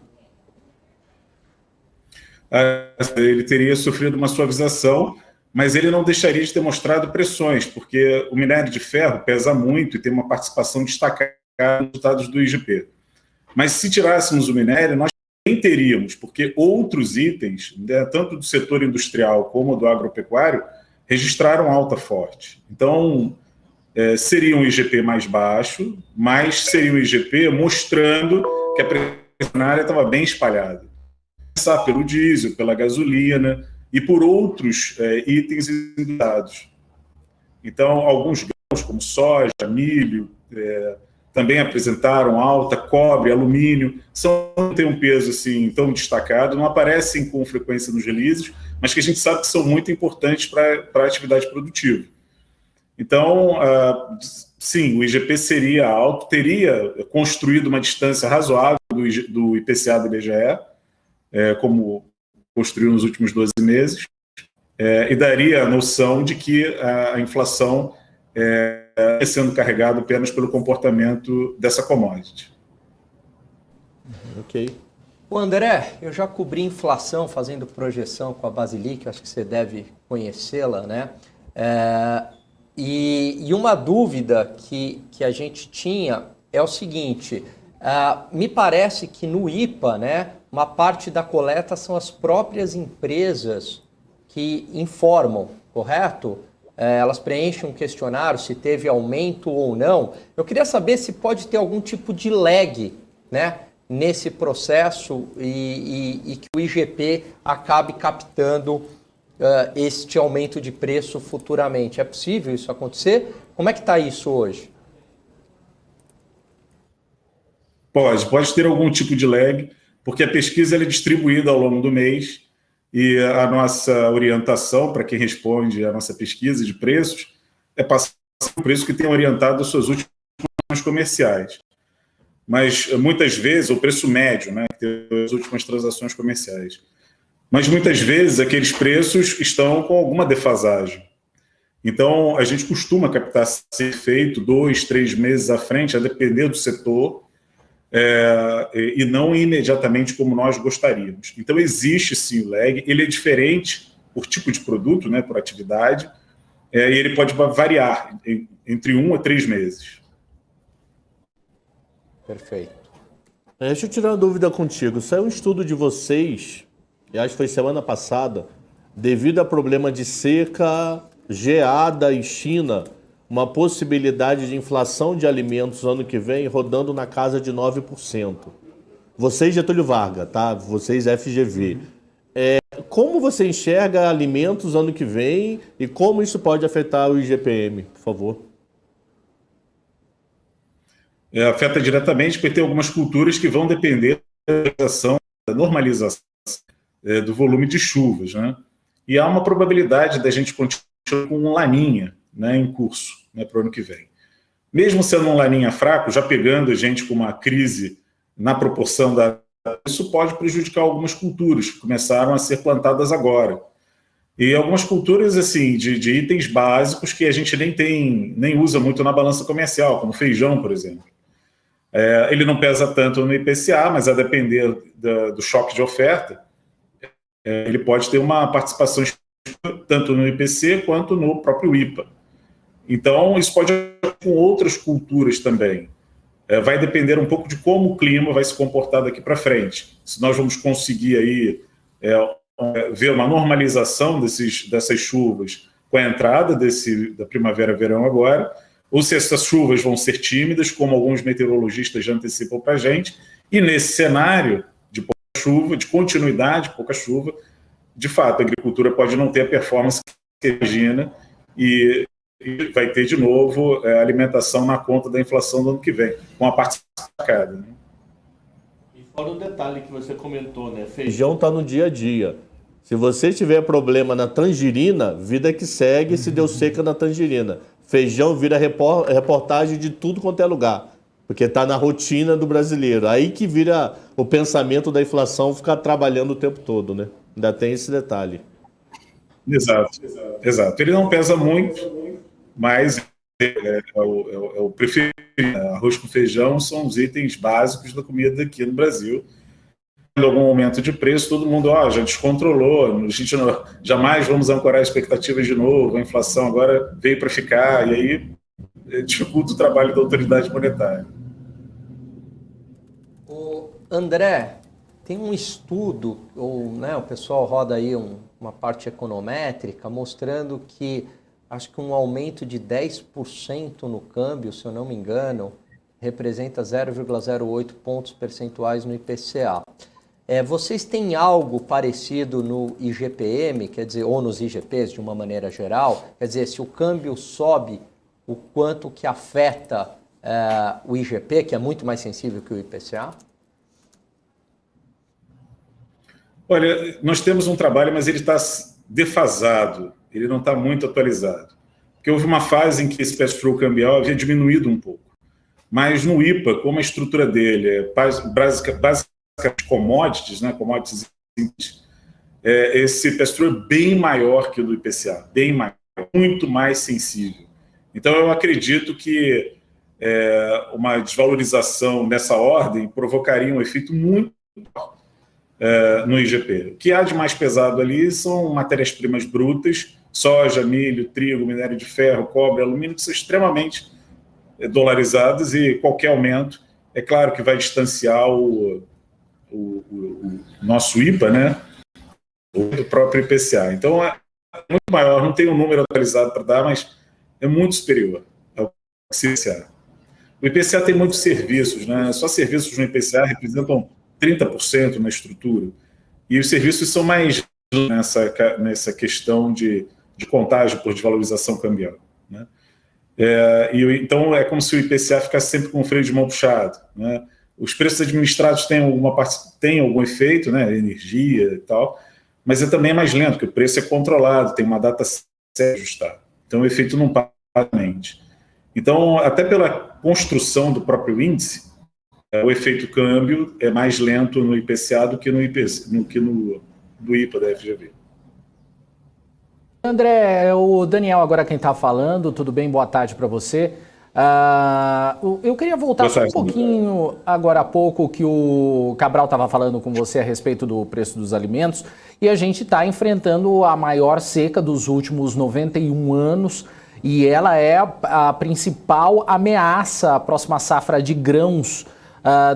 Ele teria sofrido uma suavização, mas ele não deixaria de ter mostrado pressões, porque o minério de ferro pesa muito e tem uma participação destacada nos resultados do IGP. Mas se tirássemos o minério, nós também teríamos, porque outros itens, né, tanto do setor industrial como do agropecuário, registraram alta forte. Então, seria um IGP mais baixo, mas seria um IGP mostrando que a pressão área estava bem espalhada. Começar pelo diesel, pela gasolina e por outros itens industrializados. Então, alguns grãos como soja, milho, também apresentaram alta, cobre, alumínio, não têm um peso assim tão destacado, não aparecem com frequência nos releases, mas que a gente sabe que são muito importantes para a atividade produtiva. Então, sim, o IGP seria alto, teria construído uma distância razoável do IPCA do IBGE, como construiu nos últimos 12 meses, e daria a noção de que a inflação é sendo carregada apenas pelo comportamento dessa commodity. Ok. O André, eu já cobri inflação fazendo projeção com a Basilic, acho que você deve conhecê-la, né? E uma dúvida que a gente tinha é o seguinte, me parece que no IPA, né, uma parte da coleta são as próprias empresas que informam, correto? Elas preenchem um questionário se teve aumento ou não. Eu queria saber se pode ter algum tipo de lag, né, nesse processo e que o IGP acabe captando este aumento de preço futuramente. É possível isso acontecer? Como é que está isso hoje? Pode ter algum tipo de lag, porque a pesquisa é distribuída ao longo do mês e a nossa orientação para quem responde a nossa pesquisa de preços é passar o preço que tem orientado as suas últimas comerciais. Mas muitas vezes, o preço médio, né, que tem as últimas transações comerciais. Mas muitas vezes aqueles preços estão com alguma defasagem. Então, a gente costuma captar ser feito 2, 3 meses à frente, a depender do setor, e não imediatamente como nós gostaríamos. Então, existe sim o lag, ele é diferente por tipo de produto, né, por atividade, e ele pode variar entre 1 a 3 meses. Perfeito. Deixa eu tirar uma dúvida contigo. Saiu um estudo de vocês, e acho que foi semana passada, devido a problema de seca, geada em China, uma possibilidade de inflação de alimentos ano que vem rodando na casa de 9%. Vocês, Getúlio Vargas, tá? Vocês, FGV. Como você enxerga alimentos ano que vem e como isso pode afetar o IGPM, por favor? Afeta diretamente porque tem algumas culturas que vão depender da normalização do volume de chuvas, né? E há uma probabilidade da gente continuar com um laninha, né, em curso, né, para o ano que vem. Mesmo sendo um laninha fraco, já pegando a gente com uma crise na proporção isso pode prejudicar algumas culturas que começaram a ser plantadas agora. E algumas culturas assim de itens básicos que a gente nem usa muito na balança comercial, como feijão, por exemplo. Ele não pesa tanto no IPCA, mas a depender do choque de oferta, ele pode ter uma participação tanto no IPC quanto no próprio IPA. Então, isso pode acontecer com outras culturas também. Vai depender um pouco de como o clima vai se comportar daqui para frente. Se nós vamos conseguir aí ver uma normalização dessas chuvas com a entrada da primavera-verão agora, ou se essas chuvas vão ser tímidas, como alguns meteorologistas já antecipam para a gente, e nesse cenário de pouca chuva, de continuidade, pouca chuva, de fato, a agricultura pode não ter a performance que imagina e vai ter de novo alimentação na conta da inflação do ano que vem, com a parte sacada. Né? E fora o detalhe que você comentou, né? Feijão está no dia a dia. Se você tiver problema na tangerina, vida que segue, se deu seca na tangerina. Feijão vira reportagem de tudo quanto é lugar, porque está na rotina do brasileiro. Aí que vira o pensamento da inflação ficar trabalhando o tempo todo, né? Ainda tem esse detalhe. Exato. Ele não pesa muito, mas o preferido. Arroz com feijão são os itens básicos da comida aqui no Brasil. Em algum momento de preço, todo mundo já descontrolou, a gente jamais vamos ancorar expectativas de novo, a inflação agora veio para ficar, e aí dificulta o trabalho da autoridade monetária. O André, tem um estudo, o pessoal roda aí uma parte econométrica, mostrando que acho que um aumento de 10% no câmbio, se eu não me engano, representa 0,08 pontos percentuais no IPCA. Vocês têm algo parecido no IGPM, quer dizer, ou nos IGPs de uma maneira geral? Quer dizer, se o câmbio sobe, o quanto que afeta o IGP, que é muito mais sensível que o IPCA? Olha, nós temos um trabalho, mas ele está defasado, ele não está muito atualizado. Porque houve uma fase em que esse pass-through cambial havia diminuído um pouco. Mas no IPA, como a estrutura dele é basicamente commodities, né, commodities, esse pass-through é bem maior que o do IPCA, bem maior, muito mais sensível. Então, eu acredito que uma desvalorização nessa ordem provocaria um efeito muito no IGP. O que há de mais pesado ali são matérias-primas brutas, soja, milho, trigo, minério de ferro, cobre, alumínio, que são extremamente dolarizadas e qualquer aumento, é claro que vai distanciar o nosso IPA, né, do próprio IPCA. Então, é muito maior, não tem um número atualizado para dar, mas é muito superior ao IPCA. O IPCA tem muitos serviços, né? Só serviços no IPCA representam 30% na estrutura. E os serviços são mais nessa questão de contágio por desvalorização cambial, né? Então, é como se o IPCA ficasse sempre com o freio de mão puxado, né? Os preços administrados têm algum efeito, né? Energia e tal, mas é também mais lento, porque o preço é controlado, tem uma data certa ajustada. Então, o efeito não passa rapidamente. Então, até pela construção do próprio índice, o efeito câmbio é mais lento no IPCA do que no IPA da FGV. André, o Daniel agora quem está falando, tudo bem? Boa tarde para você. Eu queria voltar só um pouquinho agora há pouco que o Cabral estava falando com você a respeito do preço dos alimentos e a gente está enfrentando a maior seca dos últimos 91 anos e ela é a principal ameaça à próxima safra de grãos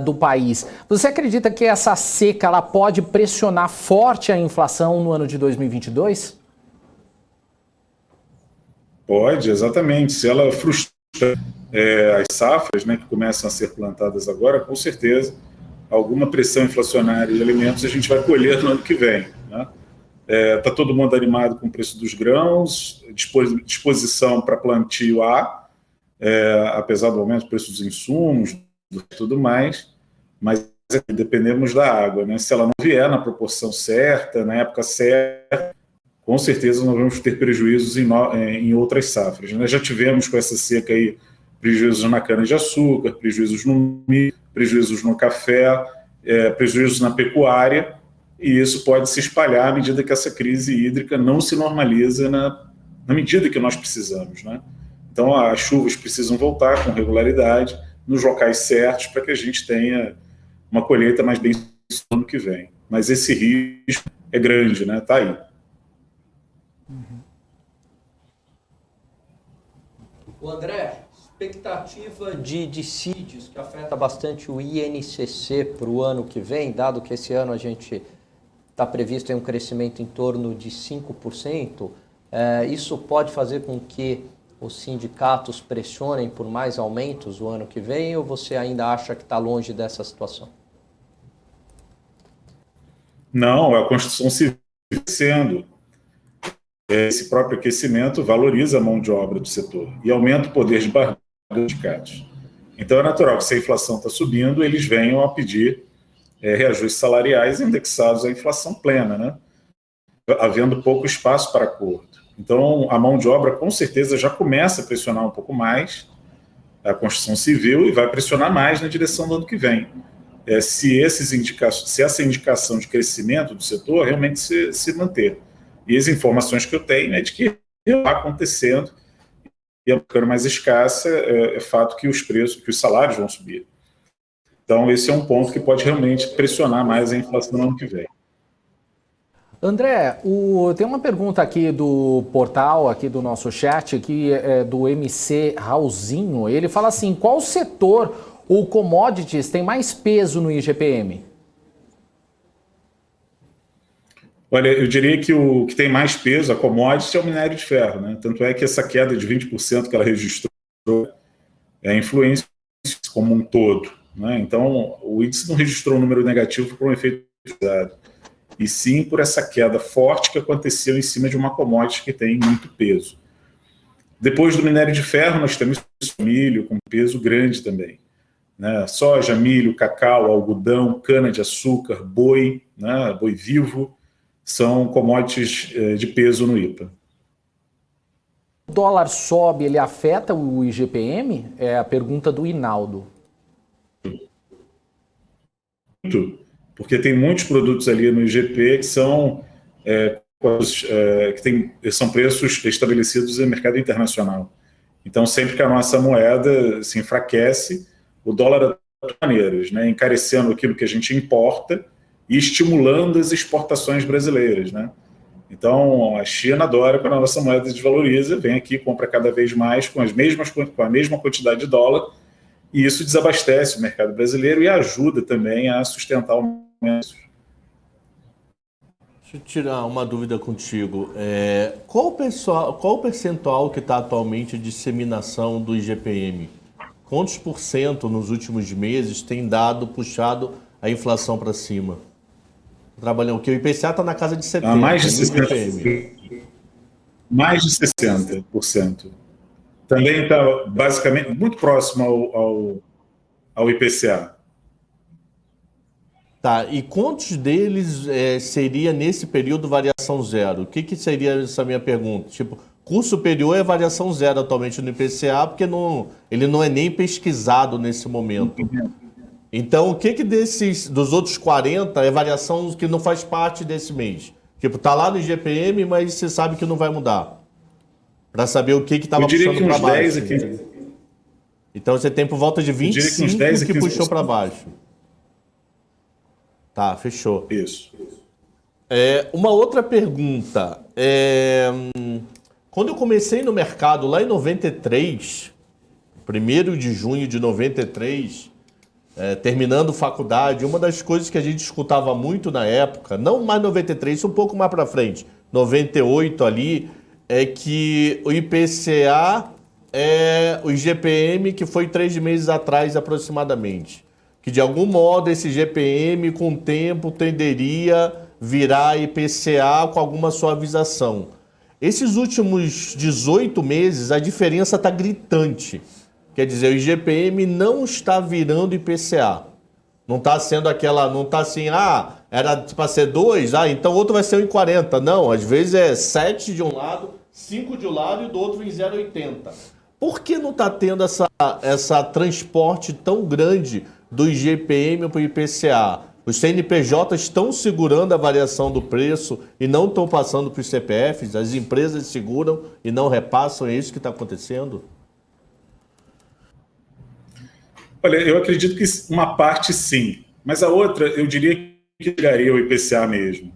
do país. Você acredita que essa seca ela pode pressionar forte a inflação no ano de 2022? Pode, exatamente. Se ela frustrar as safras, né, que começam a ser plantadas agora, com certeza, alguma pressão inflacionária de alimentos a gente vai colher no ano que vem, né? Tá todo mundo animado com o preço dos grãos, disposição para plantio apesar do aumento do preço dos insumos, tudo mais, mas dependemos da água, né? Se ela não vier na proporção certa, na época certa, com certeza nós vamos ter prejuízos em outras safras. Nós já tivemos com essa seca aí prejuízos na cana-de-açúcar, prejuízos no milho, prejuízos no café, prejuízos na pecuária, e isso pode se espalhar à medida que essa crise hídrica não se normaliza na medida que nós precisamos, né? Então, as chuvas precisam voltar com regularidade nos locais certos para que a gente tenha uma colheita mais bem sucedida no ano que vem. Mas esse risco é grande, né? Está aí. O André, expectativa de dissídios que afeta bastante o INCC para o ano que vem, dado que esse ano a gente está previsto em um crescimento em torno de 5%, isso pode fazer com que os sindicatos pressionem por mais aumentos o ano que vem, ou você ainda acha que está longe dessa situação? Não, a Constituição Civil sendo esse próprio aquecimento valoriza a mão de obra do setor e aumenta o poder de barganha dos sindicatos. Então é natural que se a inflação está subindo, eles venham a pedir reajustes salariais indexados à inflação plena, né? Havendo pouco espaço para acordo. Então a mão de obra com certeza já começa a pressionar um pouco mais a Constituição Civil e vai pressionar mais na direção do ano que vem. Se essa indicação de crescimento do setor realmente se manter. E as informações que eu tenho é de que está acontecendo e a ficando mais escassa, é fato que os salários vão subir. Então, esse é um ponto que pode realmente pressionar mais a inflação no ano que vem. André, tem uma pergunta aqui do portal, aqui do nosso chat, que é do MC Raulzinho. Ele fala assim, qual setor ou commodities tem mais peso no IGPM? Olha, eu diria que o que tem mais peso, a commodity, é o minério de ferro, né? Tanto é que essa queda de 20% que ela registrou é influência como um todo, né? Então, o índice não registrou um número negativo por um efeito pesado, e sim por essa queda forte que aconteceu em cima de uma commodity que tem muito peso. Depois do minério de ferro, nós temos milho com peso grande também, né? Soja, milho, cacau, algodão, cana-de-açúcar, boi, né? Boi vivo, são commodities de peso no IPA. O dólar sobe, ele afeta o IGPM? É a pergunta do Hinaldo. Muito, porque tem muitos produtos ali no IGP que são, são preços estabelecidos no mercado internacional. Então, sempre que a nossa moeda se enfraquece, o dólar de maneiras, né, encarecendo aquilo que a gente importa e estimulando as exportações brasileiras, né? Então, a China adora quando a nossa moeda desvaloriza, vem aqui, compra cada vez mais com a mesma quantidade de dólar, e isso desabastece o mercado brasileiro e ajuda também a sustentar o preço. Deixa eu tirar uma dúvida contigo. Qual o percentual que está atualmente de disseminação do IGPM? Quantos por cento nos últimos meses tem puxado a inflação para cima? Trabalhando, porque o IPCA está na casa de 70%. Mais de 60%. Também está basicamente muito próximo ao IPCA. Tá, e quantos deles seria nesse período variação zero? O que seria essa minha pergunta? Tipo, curso superior é variação zero atualmente no IPCA, porque ele não é nem pesquisado nesse momento. Então, o que dos outros 40 é variação que não faz parte desse mês? Tipo, tá lá no IGPM, mas você sabe que não vai mudar. Para saber o que estava puxando para baixo. Então, você tem por volta de 25 que puxou para baixo. Tá, fechou. Isso. Uma outra pergunta. Quando eu comecei no mercado lá em 93, 1º de junho de 93... terminando faculdade, uma das coisas que a gente escutava muito na época, não mais 93, um pouco mais para frente, 98 ali, é que o IPCA é o IGPM que foi 3 meses atrás aproximadamente. Que de algum modo esse IGPM com o tempo tenderia virar IPCA com alguma suavização. Esses últimos 18 meses a diferença está gritante. Quer dizer, o IGPM não está virando IPCA. Não está sendo não está assim, era para ser 2, então outro vai ser 1,40. Não, às vezes é 7 de um lado, 5 de um lado e do outro em 0,80. Por que não está tendo essa transporte tão grande do IGPM para o IPCA? Os CNPJs estão segurando a variação do preço e não estão passando para os CPFs? As empresas seguram e não repassam, é isso que está acontecendo? Olha, eu acredito que uma parte sim, mas a outra eu diria que chegaria ao IPCA mesmo.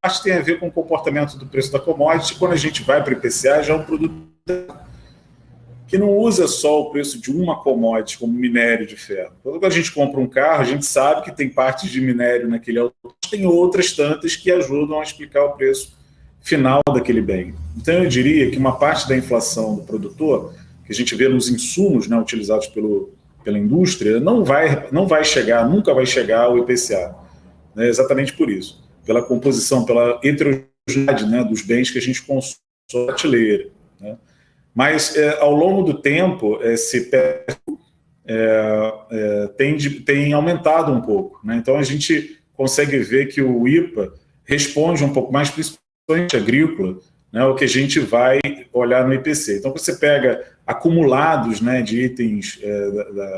A parte tem a ver com o comportamento do preço da commodity. Quando a gente vai para o IPCA, já é um produto que não usa só o preço de uma commodity, como minério de ferro. Quando a gente compra um carro, a gente sabe que tem partes de minério naquele auto, tem outras tantas que ajudam a explicar o preço final daquele bem. Então eu diria que uma parte da inflação do produtor, que a gente vê nos insumos, né, utilizados pela indústria, nunca vai chegar ao IPCA. Né, exatamente por isso. Pela composição, pela heterogeneidade, né, dos bens que a gente consome na prateleira. Né. Mas, ao longo do tempo, esse preço tem aumentado um pouco. Né. Então, a gente consegue ver que o IPA responde um pouco mais, principalmente agrícola, né, o que a gente vai olhar no IPC. Então, você pega acumulados, né, de itens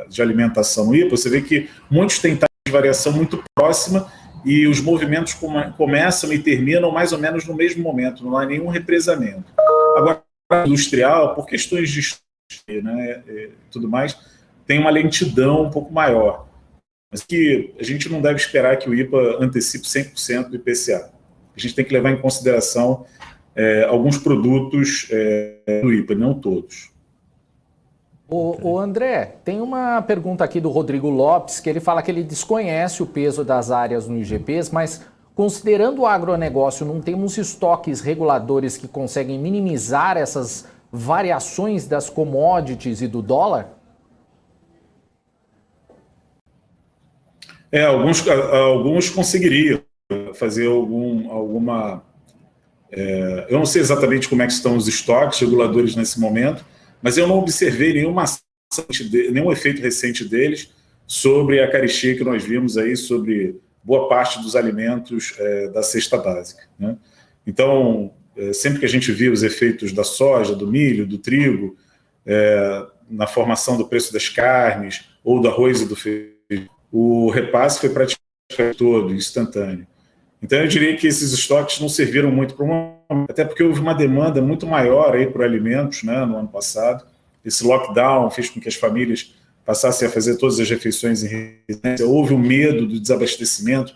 de alimentação no IPA, você vê que muitos têm taxa de variação muito próxima e os movimentos começam e terminam mais ou menos no mesmo momento, não há nenhum represamento. Agora, industrial, por questões de né, tudo mais, tem uma lentidão um pouco maior. Mas que a gente não deve esperar que o IPA antecipe 100% do IPCA. A gente tem que levar em consideração alguns produtos do IPA, não todos. O André, tem uma pergunta aqui do Rodrigo Lopes, que ele fala que ele desconhece o peso das áreas no IGPs, mas considerando o agronegócio, não temos estoques reguladores que conseguem minimizar essas variações das commodities e do dólar? Alguns conseguiriam fazer alguma... eu não sei exatamente como é que estão os estoques reguladores nesse momento, mas eu não observei nenhum efeito recente deles sobre a carestia que nós vimos aí, sobre boa parte dos alimentos da cesta básica, né? Então, sempre que a gente via os efeitos da soja, do milho, do trigo, na formação do preço das carnes, ou do arroz e do feijão, o repasse foi praticamente todo, instantâneo. Então, eu diria que esses estoques não serviram muito para até porque houve uma demanda muito maior aí por alimentos, né, no ano passado. Esse lockdown fez com que as famílias passassem a fazer todas as refeições em residência. Houve um medo do desabastecimento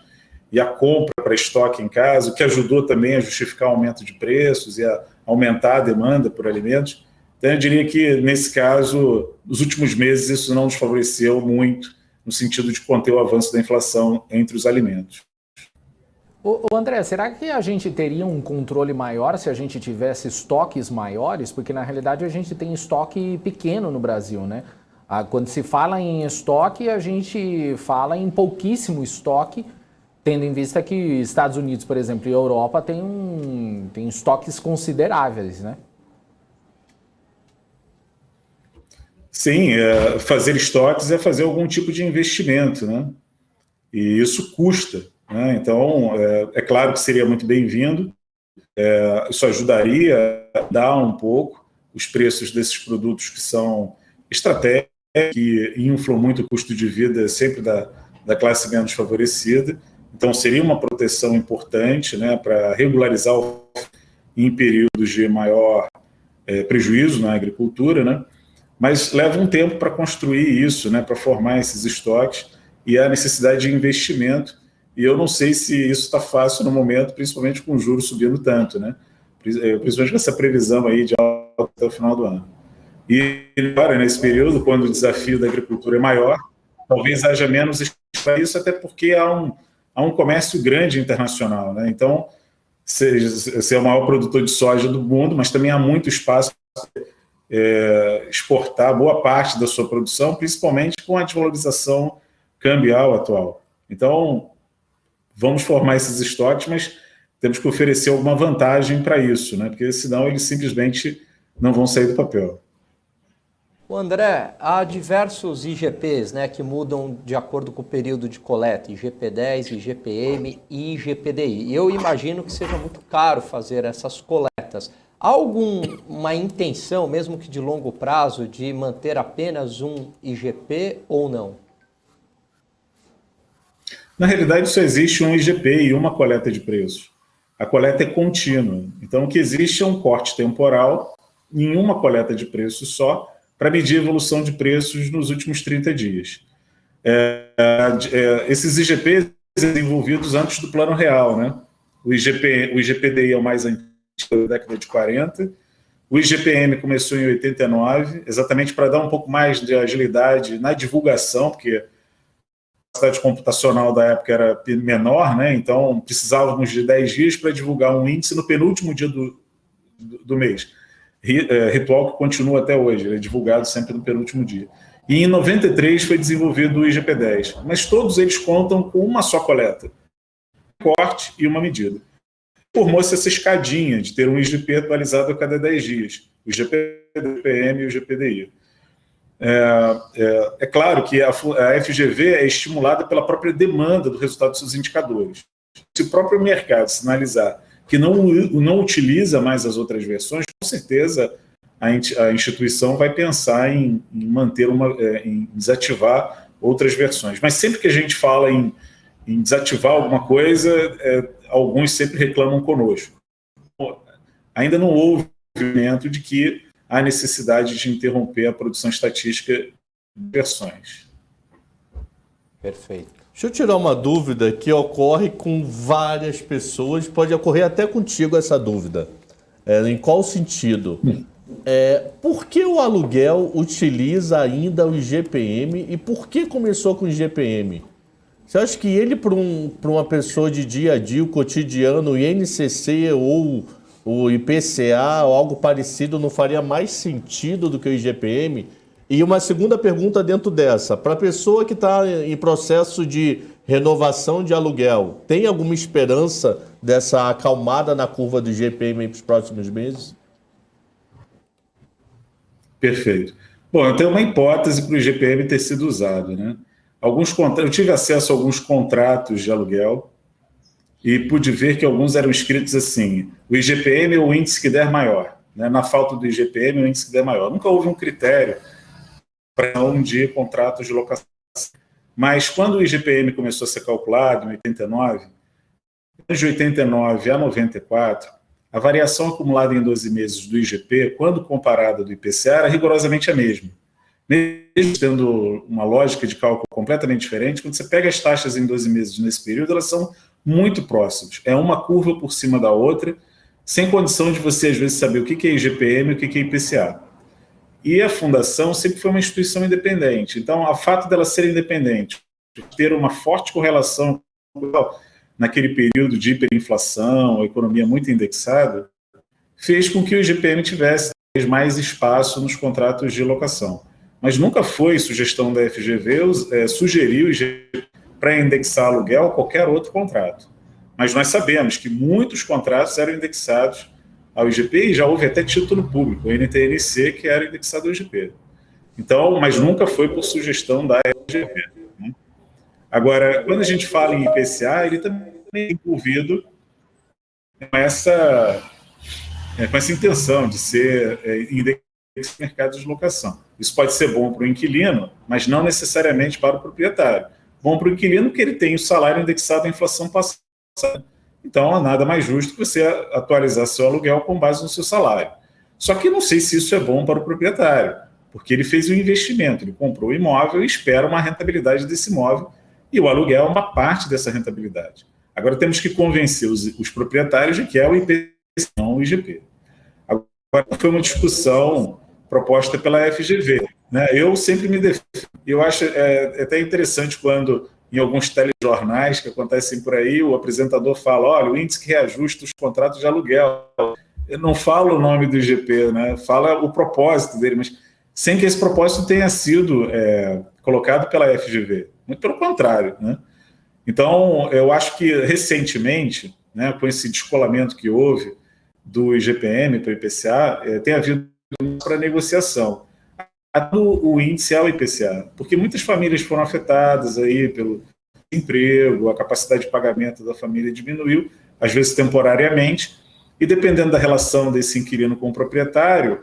e a compra para estoque em casa, o que ajudou também a justificar o aumento de preços e a aumentar a demanda por alimentos. Então, eu diria que, nesse caso, nos últimos meses, isso não nos favoreceu muito no sentido de conter o avanço da inflação entre os alimentos. Ô André, será que a gente teria um controle maior se a gente tivesse estoques maiores? Porque, na realidade, a gente tem estoque pequeno no Brasil, né? Quando se fala em estoque, a gente fala em pouquíssimo estoque, tendo em vista que Estados Unidos, por exemplo, e Europa tem estoques consideráveis, né? Sim, fazer estoques é fazer algum tipo de investimento, né? E isso custa, né? Então, é claro que seria muito bem-vindo, isso ajudaria a dar um pouco os preços desses produtos que são estratégicos, que inflam muito o custo de vida sempre da classe menos favorecida. Então, seria uma proteção importante, né, para regularizar em períodos de maior prejuízo na agricultura, né? Mas leva um tempo para construir isso, né, para formar esses estoques, e há necessidade de investimento. E eu não sei se isso está fácil no momento, principalmente com o juros subindo tanto, né? Principalmente com essa previsão aí de alta até o final do ano. E agora, nesse período, quando o desafio da agricultura é maior, talvez haja menos para isso, até porque há um comércio grande internacional, né? Então, você é o maior produtor de soja do mundo, mas também há muito espaço para exportar boa parte da sua produção, principalmente com a desvalorização cambial atual. Então, vamos formar esses estoques, mas temos que oferecer alguma vantagem para isso, né? Porque senão eles simplesmente não vão sair do papel. O André, há diversos IGPs, né, que mudam de acordo com o período de coleta, IGP-10, IGPM e IGPDI. E eu imagino que seja muito caro fazer essas coletas. Há alguma intenção, mesmo que de longo prazo, de manter apenas um IGP ou não? Na realidade, só existe um IGP e uma coleta de preços. A coleta é contínua. Então, o que existe é um corte temporal em uma coleta de preços só, para medir a evolução de preços nos últimos 30 dias. Esses IGPs desenvolvidos antes do Plano Real, né? O IGPDI é o mais antigo, da década de 40, o IGPM começou em 89, exatamente para dar um pouco mais de agilidade na divulgação, porque a capacidade computacional da época era menor, né? Então precisávamos de 10 dias para divulgar um índice no penúltimo dia do mês. Ritual que continua até hoje, ele é divulgado sempre no penúltimo dia. E em 93 foi desenvolvido o IGP-10, mas todos eles contam com uma só coleta, um corte e uma medida. Formou-se essa escadinha de ter um IGP atualizado a cada 10 dias, o IGP, o IGPM e o IGPDI. É claro que a FGV é estimulada pela própria demanda do resultado dos seus indicadores. Se o próprio mercado sinalizar que não utiliza mais as outras versões, com certeza a instituição vai pensar em manter em desativar outras versões. Mas sempre que a gente fala em desativar alguma coisa, alguns sempre reclamam conosco. Ainda não houve movimento de que há necessidade de interromper a produção estatística de versões. Perfeito. Deixa eu tirar uma dúvida que ocorre com várias pessoas, pode ocorrer até contigo essa dúvida. Em qual sentido? Por que o aluguel utiliza ainda o IGPM e por que começou com o IGPM? Você acha que ele, para uma pessoa de dia a dia, o cotidiano, o INCC ou o IPCA ou algo parecido, não faria mais sentido do que o IGPM? E uma segunda pergunta dentro dessa, para a pessoa que está em processo de renovação de aluguel, tem alguma esperança dessa acalmada na curva do IGPM para os próximos meses? Perfeito. Bom, eu tenho uma hipótese para o IGPM ter sido usado, né? Eu tive acesso a alguns contratos de aluguel e pude ver que alguns eram escritos assim: o IGPM é o índice que der maior, né? Na falta do IGPM, o índice que der maior. Nunca houve um critério para não de contratos de locação. Mas quando o IGPM começou a ser calculado, em 89, de 89 a 94, a variação acumulada em 12 meses do IGP, quando comparada do IPCA, era rigorosamente a mesma. Mesmo tendo uma lógica de cálculo completamente diferente, quando você pega as taxas em 12 meses nesse período, elas são muito próximas. É uma curva por cima da outra, sem condição de você, às vezes, saber o que é IGPM e o que é IPCA. E a Fundação sempre foi uma instituição independente. Então, o fato dela ser independente, ter uma forte correlação naquele período de hiperinflação, a economia muito indexada, fez com que o IGPM tivesse mais espaço nos contratos de locação. Mas nunca foi sugestão da FGV sugerir o IGPM para indexar aluguel ou qualquer outro contrato. Mas nós sabemos que muitos contratos eram indexados ao IGP e já houve até título público, o NTNC, que era indexado ao IGP. Então, mas nunca foi por sugestão da FGV. Né? Agora, quando a gente fala em IPCA, ele também é envolvido com essa intenção de ser indexado no mercado de locação. Isso pode ser bom para o inquilino, mas não necessariamente para o proprietário. Bom para o inquilino porque ele tem o salário indexado à inflação passada. Então, nada mais justo que você atualizar seu aluguel com base no seu salário. Só que não sei se isso é bom para o proprietário, porque ele fez um investimento, ele comprou o imóvel e espera uma rentabilidade desse imóvel, e o aluguel é uma parte dessa rentabilidade. Agora temos que convencer os proprietários de que é o IPCA, não o IGP. Agora, foi uma discussão proposta pela FGV. Né? Eu sempre me defendo. Eu acho até interessante quando, em alguns telejornais que acontecem por aí, o apresentador fala: olha, o índice que reajusta os contratos de aluguel. Eu não falo o nome do IGP, né? Fala o propósito dele, mas sem que esse propósito tenha sido colocado pela FGV. Muito pelo contrário. Né? Então, eu acho que recentemente, né, com esse descolamento que houve do IGPM para o IPCA, tem havido para negociação. O índice é o IPCA, porque muitas famílias foram afetadas aí pelo emprego, a capacidade de pagamento da família diminuiu, às vezes temporariamente, e dependendo da relação desse inquilino com o proprietário,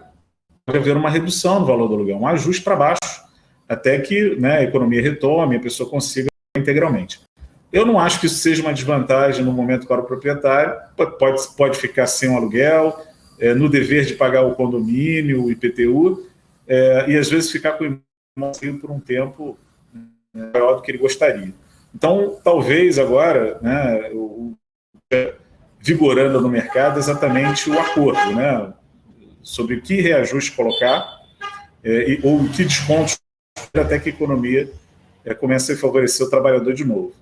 pode haver uma redução no valor do aluguel, um ajuste para baixo, até que, né, a economia retome, a pessoa consiga integralmente. Eu não acho que isso seja uma desvantagem no momento para o proprietário, pode ficar sem um aluguel, no dever de pagar o condomínio, o IPTU, e às vezes ficar com o imóvel por um tempo maior do que ele gostaria. Então, talvez agora, né, vigorando no mercado exatamente o acordo, né, sobre que reajuste colocar ou que descontos, até que a economia comece a favorecer o trabalhador de novo.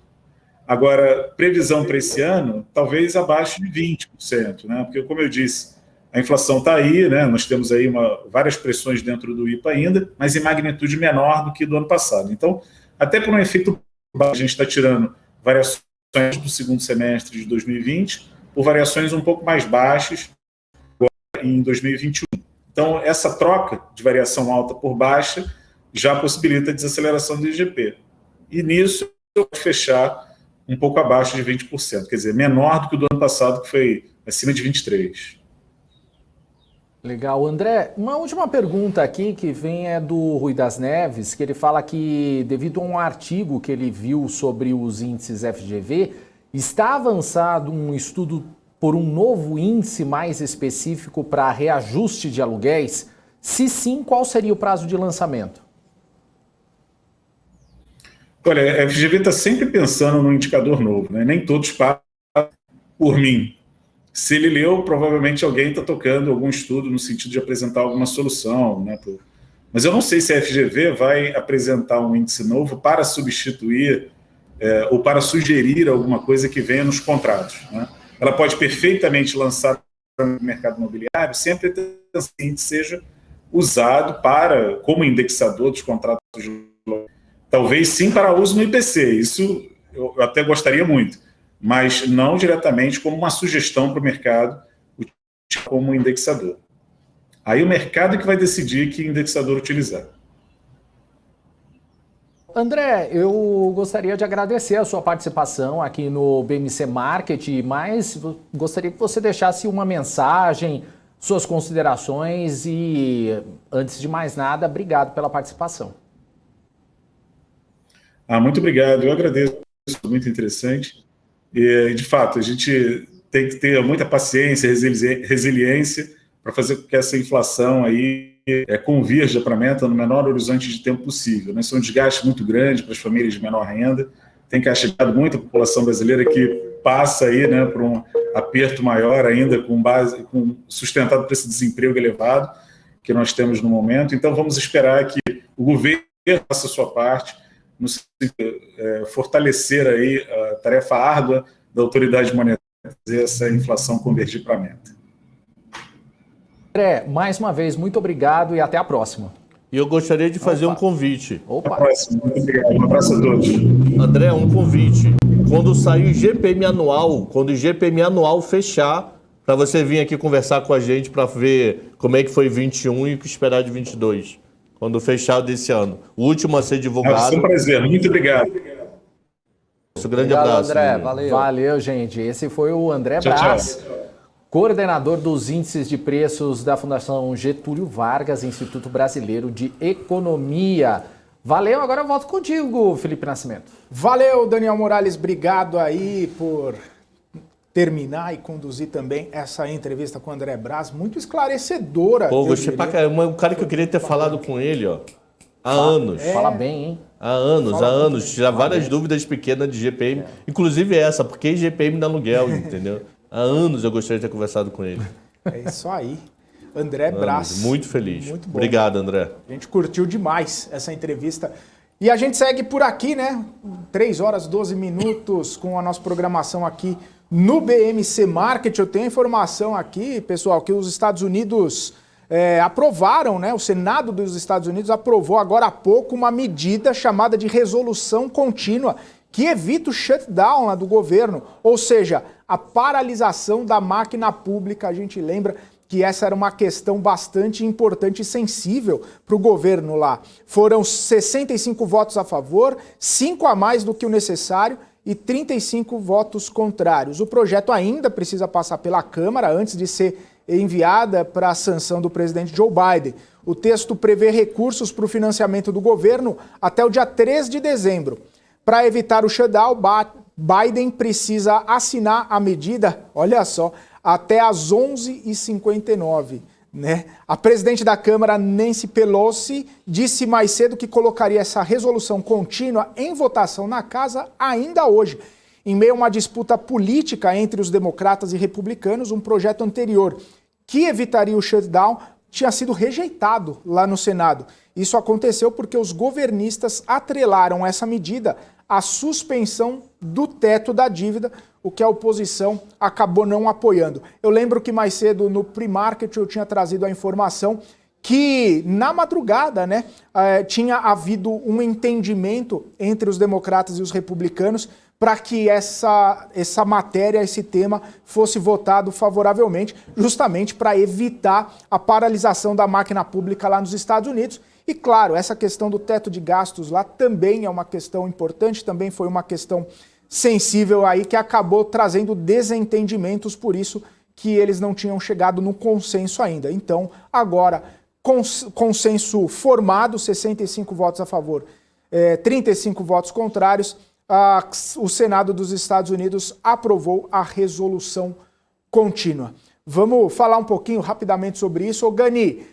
Agora, previsão para esse ano, talvez abaixo de 20%, né, porque, como eu disse, a inflação está aí, né? Nós temos aí várias pressões dentro do IPA ainda, mas em magnitude menor do que do ano passado. Então, até por um efeito baixo, a gente está tirando variações do segundo semestre de 2020 por variações um pouco mais baixas em 2021. Então, essa troca de variação alta por baixa já possibilita a desaceleração do IGP. E nisso, eu vou fechar um pouco abaixo de 20%, quer dizer, menor do que o do ano passado, que foi acima de 23%. Legal. André, uma última pergunta aqui que vem do Rui das Neves, que ele fala que, devido a um artigo que ele viu sobre os índices FGV, está avançado um estudo por um novo índice mais específico para reajuste de aluguéis? Se sim, qual seria o prazo de lançamento? Olha, a FGV está sempre pensando num indicador novo, né? Nem todos passam por mim. Se ele leu, provavelmente alguém está tocando algum estudo no sentido de apresentar alguma solução. Né? Mas eu não sei se a FGV vai apresentar um índice novo para substituir ou para sugerir alguma coisa que venha nos contratos. Né? Ela pode perfeitamente lançar no mercado imobiliário, sempre que esse índice seja usado como indexador dos contratos de talvez sim para uso no IPC. Isso eu até gostaria muito, mas não diretamente como uma sugestão para o mercado, como indexador. Aí o mercado que vai decidir que indexador utilizar. André, eu gostaria de agradecer a sua participação aqui no BMC Market, mas gostaria que você deixasse uma mensagem, suas considerações e, antes de mais nada, obrigado pela participação. Muito obrigado, eu agradeço, muito interessante. E, de fato, a gente tem que ter muita paciência, resiliência para fazer com que essa inflação aí convirja para a meta no menor horizonte de tempo possível. Né? Isso é um desgaste muito grande para as famílias de menor renda, tem castigado muito a população brasileira que passa aí, né, por um aperto maior ainda, sustentado por esse desemprego elevado que nós temos no momento. Então vamos esperar que o governo faça a sua parte, fortalecer aí a tarefa árdua da autoridade monetária, fazer essa inflação convergir para a meta. André, mais uma vez, muito obrigado e até a próxima. E eu gostaria de fazer um convite. Até a próxima, muito obrigado. Um abraço a todos. André, um convite. Quando sair o GPM anual, quando o GPM anual fechar, para você vir aqui conversar com a gente para ver como é que foi 21 e o que esperar de 22, quando fechar desse ano. O último a ser divulgado. É um prazer, muito obrigado. Um grande abraço. André, valeu. Valeu, gente. Esse foi o André Brás, coordenador dos índices de preços da Fundação Getúlio Vargas, Instituto Brasileiro de Economia. Valeu, agora eu volto contigo, Felipe Nascimento. Valeu, Daniel Morales, obrigado aí por terminar e conduzir também essa entrevista com o André Brás, muito esclarecedora. Pô, gostei pra caramba, um cara que eu queria ter falado com ele, ó, há anos. Fala bem, hein? Há anos, tirar várias dúvidas pequenas de GPM, inclusive essa, por que GPM no aluguel, entendeu? Há anos eu gostaria de ter conversado com ele. É isso aí. André Brás. Muito feliz. Muito bom. Obrigado, André. A gente curtiu demais essa entrevista. E a gente segue por aqui, né? 3 horas, 12 minutos com a nossa programação aqui no BMC Market. Eu tenho informação aqui, pessoal, que os Estados Unidos aprovaram, né? O Senado dos Estados Unidos aprovou agora há pouco uma medida chamada de resolução contínua que evita o shutdown lá do governo, ou seja, a paralisação da máquina pública. A gente lembra que essa era uma questão bastante importante e sensível para o governo lá. Foram 65 votos a favor, 5 a mais do que o necessário e 35 votos contrários. O projeto ainda precisa passar pela Câmara antes de ser enviada para a sanção do presidente Joe Biden. O texto prevê recursos para o financiamento do governo até o dia 3 de dezembro. Para evitar o shutdown, Biden precisa assinar a medida, olha só, até às 11h59. Né? A presidente da Câmara, Nancy Pelosi, disse mais cedo que colocaria essa resolução contínua em votação na casa ainda hoje. Em meio a uma disputa política entre os democratas e republicanos, um projeto anterior que evitaria o shutdown tinha sido rejeitado lá no Senado. Isso aconteceu porque os governistas atrelaram essa medida à suspensão do teto da dívida, o que a oposição acabou não apoiando. Eu lembro que mais cedo no pre-market eu tinha trazido a informação que na madrugada, né, tinha havido um entendimento entre os democratas e os republicanos para que essa matéria, esse tema, fosse votado favoravelmente, justamente para evitar a paralisação da máquina pública lá nos Estados Unidos. E claro, essa questão do teto de gastos lá também é uma questão importante, também foi uma questão sensível aí que acabou trazendo desentendimentos, por isso que eles não tinham chegado no consenso ainda. Então, agora, consenso formado, 65 votos a favor, 35 votos contrários, o Senado dos Estados Unidos aprovou a resolução contínua. Vamos falar um pouquinho rapidamente sobre isso. Ô Gani,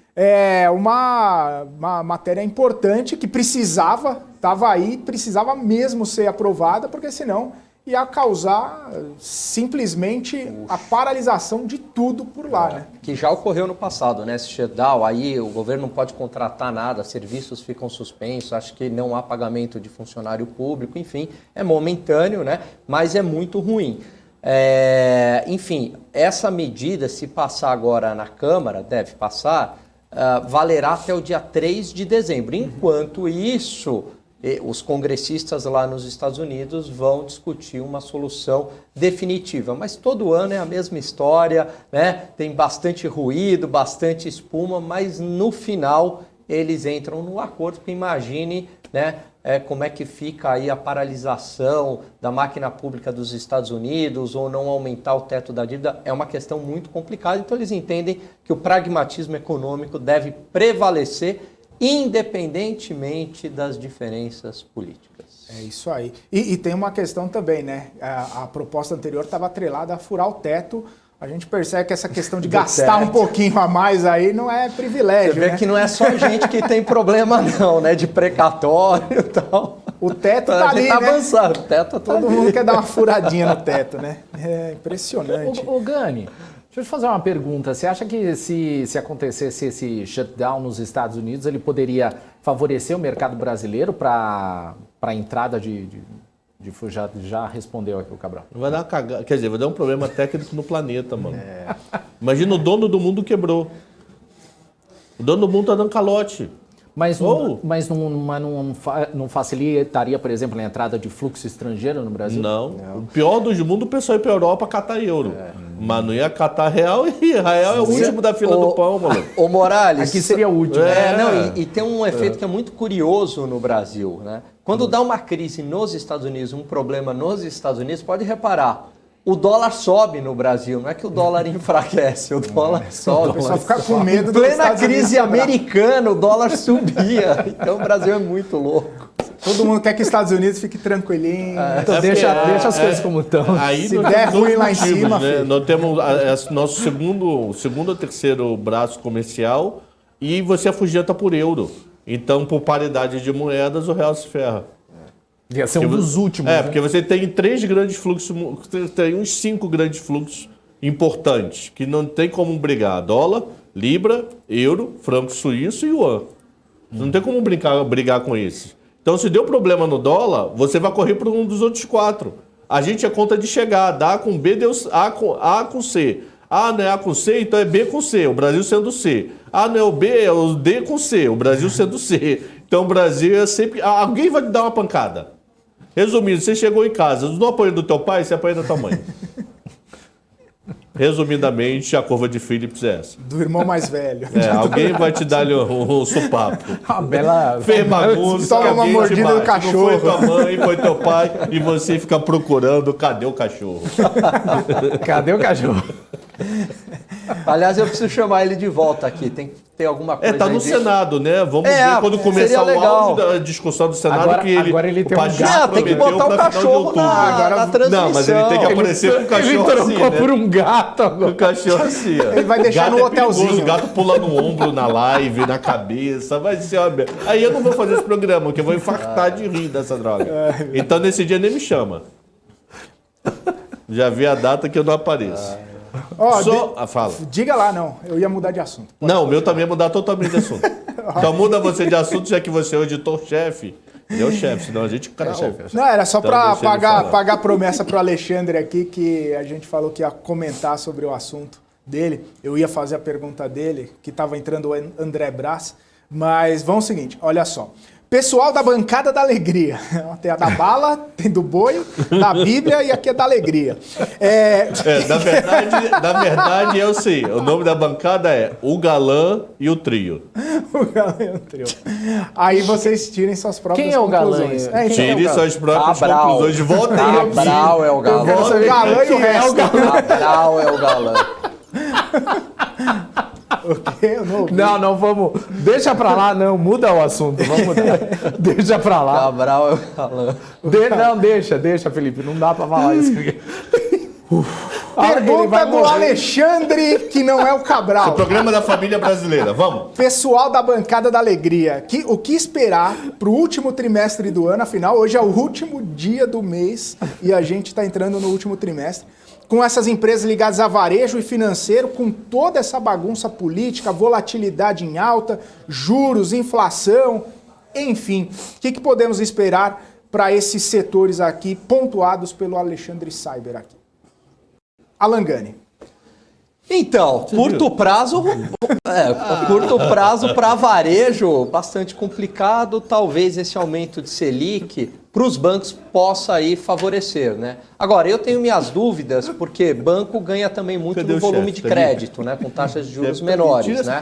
uma matéria importante que estava aí, precisava mesmo ser aprovada, porque senão ia causar simplesmente a paralisação de tudo por lá, né? Que já ocorreu no passado, né? Esse shutdown, aí o governo não pode contratar nada, serviços ficam suspensos, acho que não há pagamento de funcionário público, enfim, é momentâneo, né? Mas é muito ruim. Enfim, essa medida, se passar agora na Câmara, deve passar, valerá até o dia 3 de dezembro. Enquanto isso, os congressistas lá nos Estados Unidos vão discutir uma solução definitiva. Mas todo ano é a mesma história, né? Tem bastante ruído, bastante espuma, mas no final eles entram no acordo, porque imagine, né, como é que fica aí a paralisação da máquina pública dos Estados Unidos ou não aumentar o teto da dívida. É uma questão muito complicada, então eles entendem que o pragmatismo econômico deve prevalecer independentemente das diferenças políticas. É isso aí. E tem uma questão também, né? A proposta anterior estava atrelada a furar o teto. A gente percebe que essa questão de gastar um pouquinho a mais aí não é privilégio. Você vê, né? Que não é só gente que tem problema não, né? De precatório e tal. O teto tá ali, tá né? avançando, o teto tá Todo ali. mundo quer dar uma furadinha no teto, né? É impressionante. Ô Gani, deixa eu te fazer uma pergunta. Você acha que se acontecesse esse shutdown nos Estados Unidos, ele poderia favorecer o mercado brasileiro para a entrada de já respondeu aqui o Cabral. Vai dar uma cagada, quer dizer, vai dar um problema técnico no planeta, mano. Imagina, o dono do mundo quebrou. O dono do mundo tá dando calote. Mas não facilitaria, por exemplo, a entrada de fluxo estrangeiro no Brasil? Não. O pior do mundo, o pessoal ia pra Europa catar euro. Mas não ia catar real, e real é o último da fila do pão, mano. Ô Morales... Aqui seria o último. E tem um efeito que é muito curioso no Brasil, né? Quando dá uma crise nos Estados Unidos, um problema nos Estados Unidos, pode reparar, o dólar sobe no Brasil, não é que o dólar enfraquece, o dólar sobe. O pessoal fica com medo do Plena crise americana, o dólar subia. Então o Brasil é muito louco. Todo mundo quer que os Estados Unidos fique tranquilinho. Então deixa as coisas como estão. Aí Se der ruim lá em cima, né? filho. Nós temos nosso segundo ou terceiro braço comercial e você afugenta por euro. Então, por paridade de moedas, o real se ferra. Ia ser um dos últimos. É, porque você tem 3 grandes fluxos, tem uns 5 grandes fluxos importantes, que não tem como brigar. Dólar, libra, euro, franco suíço e yuan. Não tem como brigar com esses. Então, se deu problema no dólar, você vai correr para um dos outros 4. A gente é conta de chegada. A com B deu A com C. A não é A com C, então é B com C. O Brasil sendo C. A não é o B, é o D com C. O Brasil sendo C. Então, o Brasil é sempre... Alguém vai te dar uma pancada. Resumindo, você chegou em casa, não apanha do teu pai, você apanha da tua mãe. Resumidamente, a curva de Phillips é essa. Do irmão mais velho. Alguém vai te dar um supapo. Uma bela... Fez bagunça, toma uma mordida do cachorro. Não foi tua mãe, foi teu pai, e você fica procurando, cadê o cachorro? Cadê o cachorro? Aliás, eu preciso chamar ele de volta aqui. Tem que ter alguma coisa. Tá no Senado, né? Vamos ver quando começar o auge da discussão do Senado. Agora ele tem um gato. Tem que botar o cachorro na transmissão. Não, mas ele tem que aparecer com o cachorro assim, né? por um gato. O cachorro assim, ó. Ele vai deixar gato no hotelzinho. Perigoso, o gato pula no ombro, na live, na cabeça. Vai ser uma... Aí eu não vou fazer esse programa, porque eu vou infartar de rir dessa droga. Então nesse dia nem me chama. Já vi a data que eu não apareço. Fala. Diga lá, não. Eu ia mudar de assunto. Não, o meu também ia mudar totalmente de assunto. Então muda você de assunto, já que você é o editor-chefe. Ele é o chefe, senão a gente crava. Não, era só Então, para deixa ele falar. pagar a promessa pro Alexandre aqui, que a gente falou que ia comentar sobre o assunto dele. Eu ia fazer a pergunta dele, que estava entrando o André Brás. Mas vamos ao seguinte, olha só. Pessoal da bancada da alegria. Tem a da bala, tem do boi, da Bíblia e aqui é da alegria. Na verdade, eu sei. O nome da bancada é O Galã e o Trio. O galã e o trio. Aí vocês tirem suas próprias Quem é o conclusões. galã? Tirem suas próprias Cabral. conclusões. Voltem aqui. Cabral é o galã. O galã e o resto. Cabral é o galã. O quê? Não, vamos... Deixa pra lá, não. Muda o assunto. Vamos mudar. Deixa pra lá. Cabral é o galã. Não, deixa, Felipe. Não dá pra falar isso aqui. Pergunta do Alexandre, que não é o Cabral. O programa da família brasileira. Vamos. Pessoal da bancada da alegria, o que esperar para o último trimestre do ano? Afinal, hoje é o último dia do mês e a gente está entrando no último trimestre. Com essas empresas ligadas a varejo e financeiro, com toda essa bagunça política, volatilidade em alta, juros, inflação, enfim. O que podemos esperar para esses setores aqui, pontuados pelo Alexandre Cyber aqui? Alan Gani. Então, curto prazo para varejo, bastante complicado. Talvez esse aumento de Selic para os bancos possa aí favorecer, né? Agora, eu tenho minhas dúvidas, porque banco ganha também muito no volume de crédito, né? Com taxas de juros menores, né?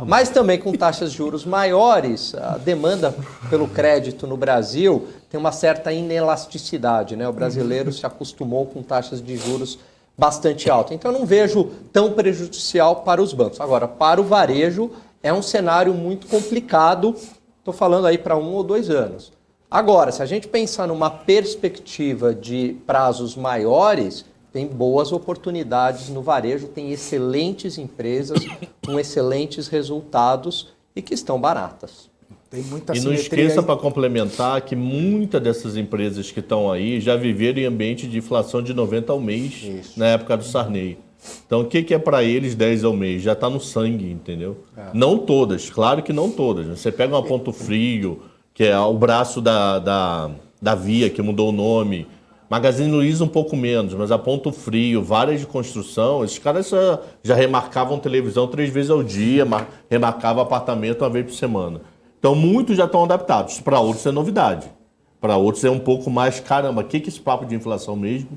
Mas também com taxas de juros maiores, a demanda pelo crédito no Brasil tem uma certa inelasticidade, né? O brasileiro se acostumou com taxas de juros bastante alta. Então, eu não vejo tão prejudicial para os bancos. Agora, para o varejo, é um cenário muito complicado. Estou falando aí para 1 ou 2 anos. Agora, se a gente pensar numa perspectiva de prazos maiores, tem boas oportunidades no varejo, tem excelentes empresas com excelentes resultados e que estão baratas. Tem muita e não esqueça, para complementar, que muitas dessas empresas que estão aí já viveram em ambiente de inflação de 90 ao mês. Isso. Na época do Sarney. Então, o que é para eles 10 ao mês? Já está no sangue, entendeu? Não todas, claro que não todas. Você pega uma Ponto Frio, que é o braço da Via, que mudou o nome. Magazine Luiza um pouco menos, mas a Ponto Frio, várias de construção, esses caras já remarcavam televisão 3 vezes ao dia, remarcavam apartamento 1 vez por semana. Então, muitos já estão adaptados. Para outros é novidade. Para outros é um pouco mais, caramba, o que é esse papo de inflação mesmo?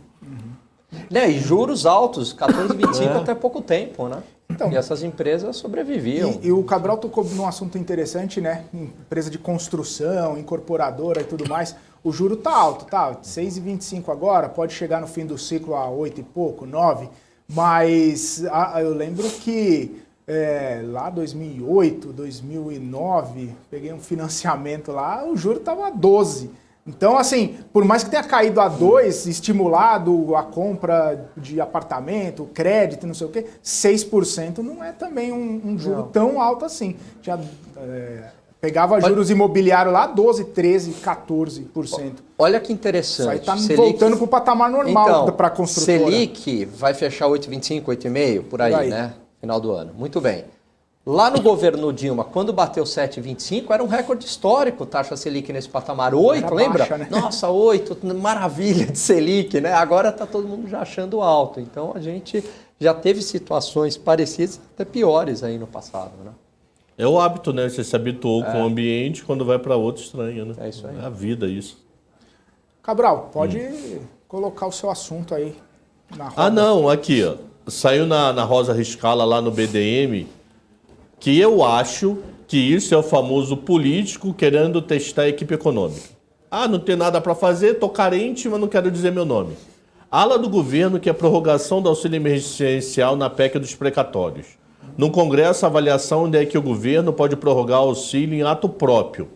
E juros altos, 14,25 até pouco tempo, né? Então, e essas empresas sobreviviam. E o Cabral tocou num assunto interessante, né? Empresa de construção, incorporadora e tudo mais. O juro tá alto, tá? 6,25 agora, pode chegar no fim do ciclo a 8 e pouco, 9. Mas eu lembro que lá 2008, 2009, peguei um financiamento lá, o juro tava a 12. Então, assim, por mais que tenha caído a 2, estimulado a compra de apartamento, crédito, não sei o quê, 6% não é também um juro tão alto assim. Pegava juros imobiliários lá, 12, 13, 14%. Olha que interessante. Isso aí está voltando para o patamar normal para a construtora. Selic vai fechar 8,25, 8,5, por aí, né? Final do ano. Muito bem. Lá no governo Dilma, quando bateu 7,25, era um recorde histórico, taxa Selic nesse patamar. 8, lembra? Baixa, né? Nossa, 8, maravilha de Selic, né? Agora está todo mundo já achando alto. Então, a gente já teve situações parecidas, até piores aí no passado, né? É o hábito, né? Você se habituou com o ambiente, quando vai para outro estranho, né? É isso aí. É a vida, isso. Cabral, pode colocar o seu assunto aí na roda. Ah, não, aqui, ó. Saiu na Rosa Riscala, lá no BDM, que eu acho que isso é o famoso político querendo testar a equipe econômica. Ah, não tem nada para fazer, tô carente, mas não quero dizer meu nome. Ala do governo que é a prorrogação do auxílio emergencial na PEC dos precatórios. No Congresso, a avaliação é que o governo pode prorrogar o auxílio em ato próprio.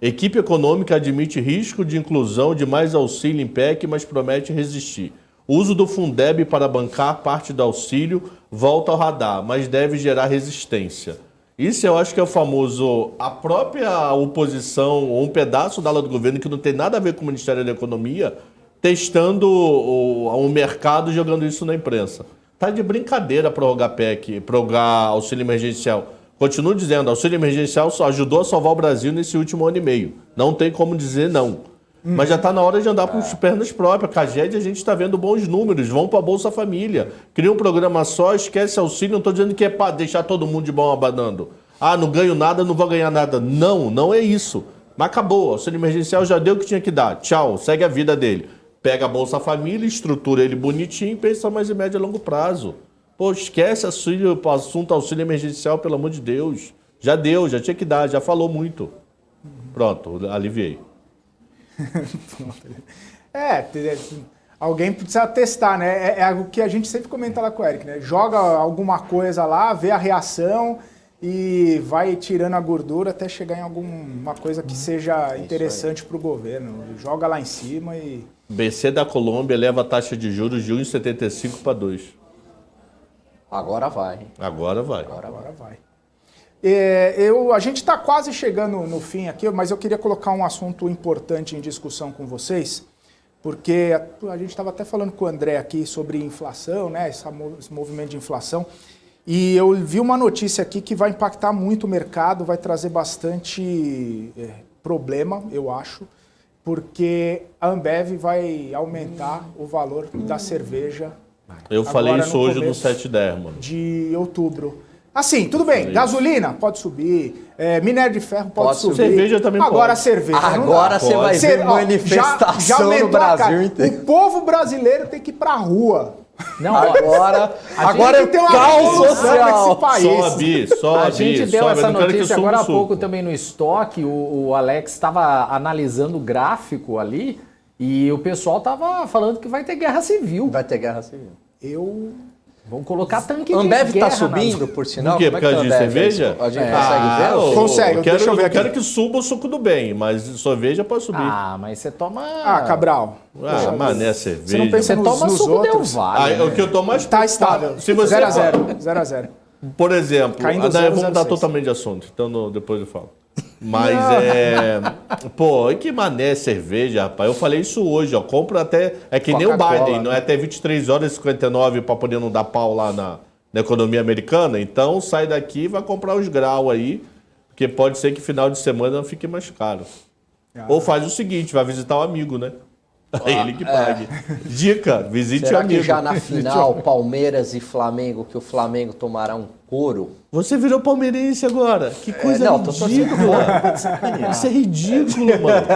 Equipe econômica admite risco de inclusão de mais auxílio em PEC, mas promete resistir. O uso do Fundeb para bancar parte do auxílio volta ao radar, mas deve gerar resistência. Isso eu acho que é o famoso, a própria oposição, ou um pedaço da ala do governo que não tem nada a ver com o Ministério da Economia, testando o mercado e jogando isso na imprensa. Tá de brincadeira prorrogar PEC, prorrogar auxílio emergencial. Continuo dizendo, auxílio emergencial só ajudou a salvar o Brasil nesse último ano e meio. Não tem como dizer não. Mas já está na hora de andar com as pernas próprias. Caged, a gente está vendo bons números. Vão para a Bolsa Família. Cria um programa só, esquece auxílio. Não estou dizendo que é para deixar todo mundo de bom abanando. Ah, não ganho nada, não vou ganhar nada. Não, não é isso. Mas acabou. O auxílio emergencial já deu o que tinha que dar. Tchau, segue a vida dele. Pega a Bolsa Família, estrutura ele bonitinho e pensa mais em médio e longo prazo. Pô, esquece o assunto auxílio emergencial, pelo amor de Deus. Já deu, já tinha que dar, já falou muito. Pronto, aliviei. Alguém precisa testar, né? É o que a gente sempre comenta lá com o Eric, né? Joga alguma coisa lá, vê a reação e vai tirando a gordura até chegar em alguma coisa que seja interessante para o governo. Joga lá em cima e... BC da Colômbia eleva a taxa de juros de 1,75 para 2. Agora vai. Agora vai. Agora vai. A gente está quase chegando no fim aqui, mas eu queria colocar um assunto importante em discussão com vocês, porque a gente estava até falando com o André aqui sobre inflação, né, esse movimento de inflação, e eu vi uma notícia aqui que vai impactar muito o mercado, vai trazer bastante problema, eu acho, porque a Ambev vai aumentar o valor da cerveja Eu falei Agora, isso no hoje no começo 710, mano. de outubro. Assim, tudo bem, gasolina pode subir, minério de ferro pode subir. Cerveja também Agora pode. cerveja não dá. Agora você vai ver ó, manifestação já aumentou no Brasil a cara. inteiro. O povo brasileiro tem que ir pra rua. Não, ó, Agora é tem que ter uma caos revolução social. nesse país. a gente deu essa notícia agora há pouco também. também no estoque. O Alex estava analisando o gráfico ali e o pessoal estava falando que vai ter guerra civil. Vai ter guerra civil. Vão colocar tanque Ambev de guerra tá subindo, por sinal? Por quê? Como Por é que causa de Ambev é cerveja? isso? A gente consegue ver? Consegue, deixa eu ver aqui. quero que suba o suco do bem, mas cerveja pode subir. Ah, mas você toma... Cabral. Mané, cerveja. Você não pensa Você toma nos suco Del outros? Valle, né? O que eu tô mais Tá estável. Se você 0x0. 0x0. Por exemplo, Caindo daí vamos 0,06. mudar totalmente de assunto, então depois eu falo. Mas Pô, que mané cerveja, rapaz. Eu falei isso hoje, ó. Compra até. É que nem o Coca-Cola, Biden, não é até 23 horas e 59 pra poder não dar pau lá na economia americana. Então sai daqui e vai comprar os graus aí, porque pode ser que final de semana fique mais caro. Ou faz o seguinte, vai visitar o amigo, né? Ele que pague. Dica, visite o Será amigo. que já na final, Palmeiras e Flamengo, que o Flamengo tomará um couro? Você virou palmeirense agora. Que coisa Não, tô torcendo ridícula. Isso é ridículo, mano.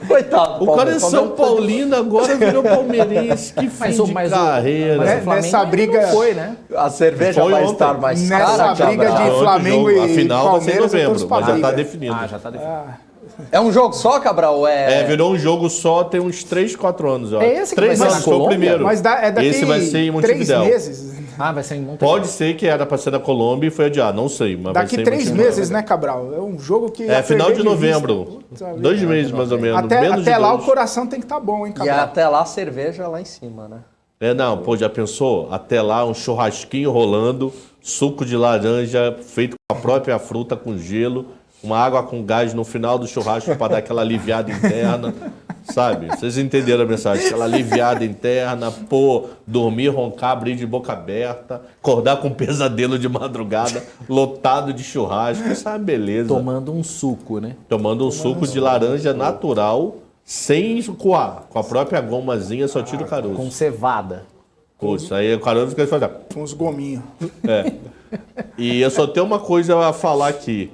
Coitado do O cara é Palmeiras. São Paulino, agora virou palmeirense. Que fim de carreira. Mas o Flamengo Nessa ainda briga- não foi, né? A cerveja Foi vai ontem. estar mais Nessa cara, briga Cabral? de Flamengo A e final vai ser em Palmeiras, eu novembro, torço pra mas já tá briga. definido. Ah, já tá definido. É um jogo só, Cabral? Virou um jogo só, tem uns 3, 4 anos, ó. É esse que 3 vai ser anos, na foi o Colômbia? primeiro. Mas é daqui Esse vai ser em 3 Montevidéu. meses. Ah, vai ser em Montevidéu. Pode ser que era pra ser na Colômbia e foi adiado, não sei. Mas vai Daqui ser em 3 Montevidéu. meses, né, Cabral? É um jogo que... É, a final perder de vista. novembro. Puta vida. 2 meses, mais ou menos. Até Menos de lá o 2. coração tem que estar bom, hein, E Cabral? até lá a cerveja lá em cima, né? Não, pô, já pensou? Até lá um churrasquinho rolando, suco de laranja feito com a própria fruta com gelo, uma água com gás no final do churrasco para dar aquela aliviada interna, sabe? Vocês entenderam a mensagem? Aquela aliviada interna, pô, dormir, roncar, abrir de boca aberta, acordar com um pesadelo de madrugada, lotado de churrasco, isso é uma beleza. Tomando um suco, né? Tomando um suco de laranja natural, sem coar, com a própria gomazinha, só tira o caroço. Com cevada. Poxa, aí o caroço fica fazendo. Com uns gominhos. E eu só tenho uma coisa a falar aqui.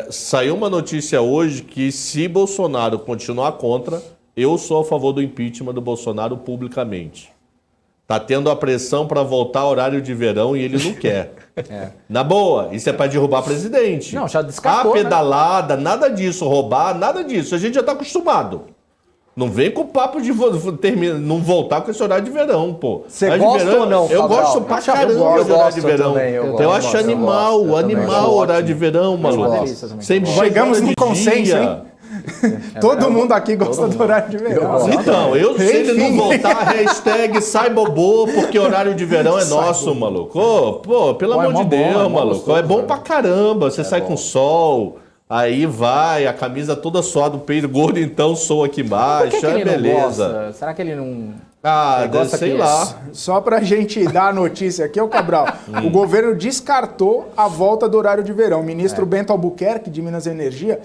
Saiu uma notícia hoje que se Bolsonaro continuar contra, eu sou a favor do impeachment do Bolsonaro publicamente. Tá tendo a pressão para voltar ao horário de verão e ele não quer. Na boa, isso é para derrubar presidente. Não, já descartou, né? pedalada, nada disso, roubar, nada disso. A gente já tá acostumado. Não vem com o papo de não voltar com esse horário de verão, pô. Você Horário de gosta verão, ou não, Eu Cabral? gosto pra Eu caramba gosto de horário de verão. também, eu acho gosto, animal, eu também animal acho horário de verão, maluco. delícia também. Sempre Chegamos chega num de consenso, dia. hein? Todo mundo aqui gosta do horário de verão. Então, se ele não Enfim. voltar, hashtag sai bobô, porque horário de verão é nosso, maluco. Pô, pelo Pô, é amor de mó bom, Deus, é mó maluco. gostoso, É bom cara. pra caramba. Você sai com sol, aí vai, a camisa toda suada, o peito gordo, então soa aqui Por embaixo, que ele é beleza. não gosta? Será que ele não... Ah, gosta sei que- lá. Só pra gente dar a notícia aqui, ô Cabral, o governo descartou a volta do horário de verão. O ministro Bento Albuquerque, de Minas e Energia,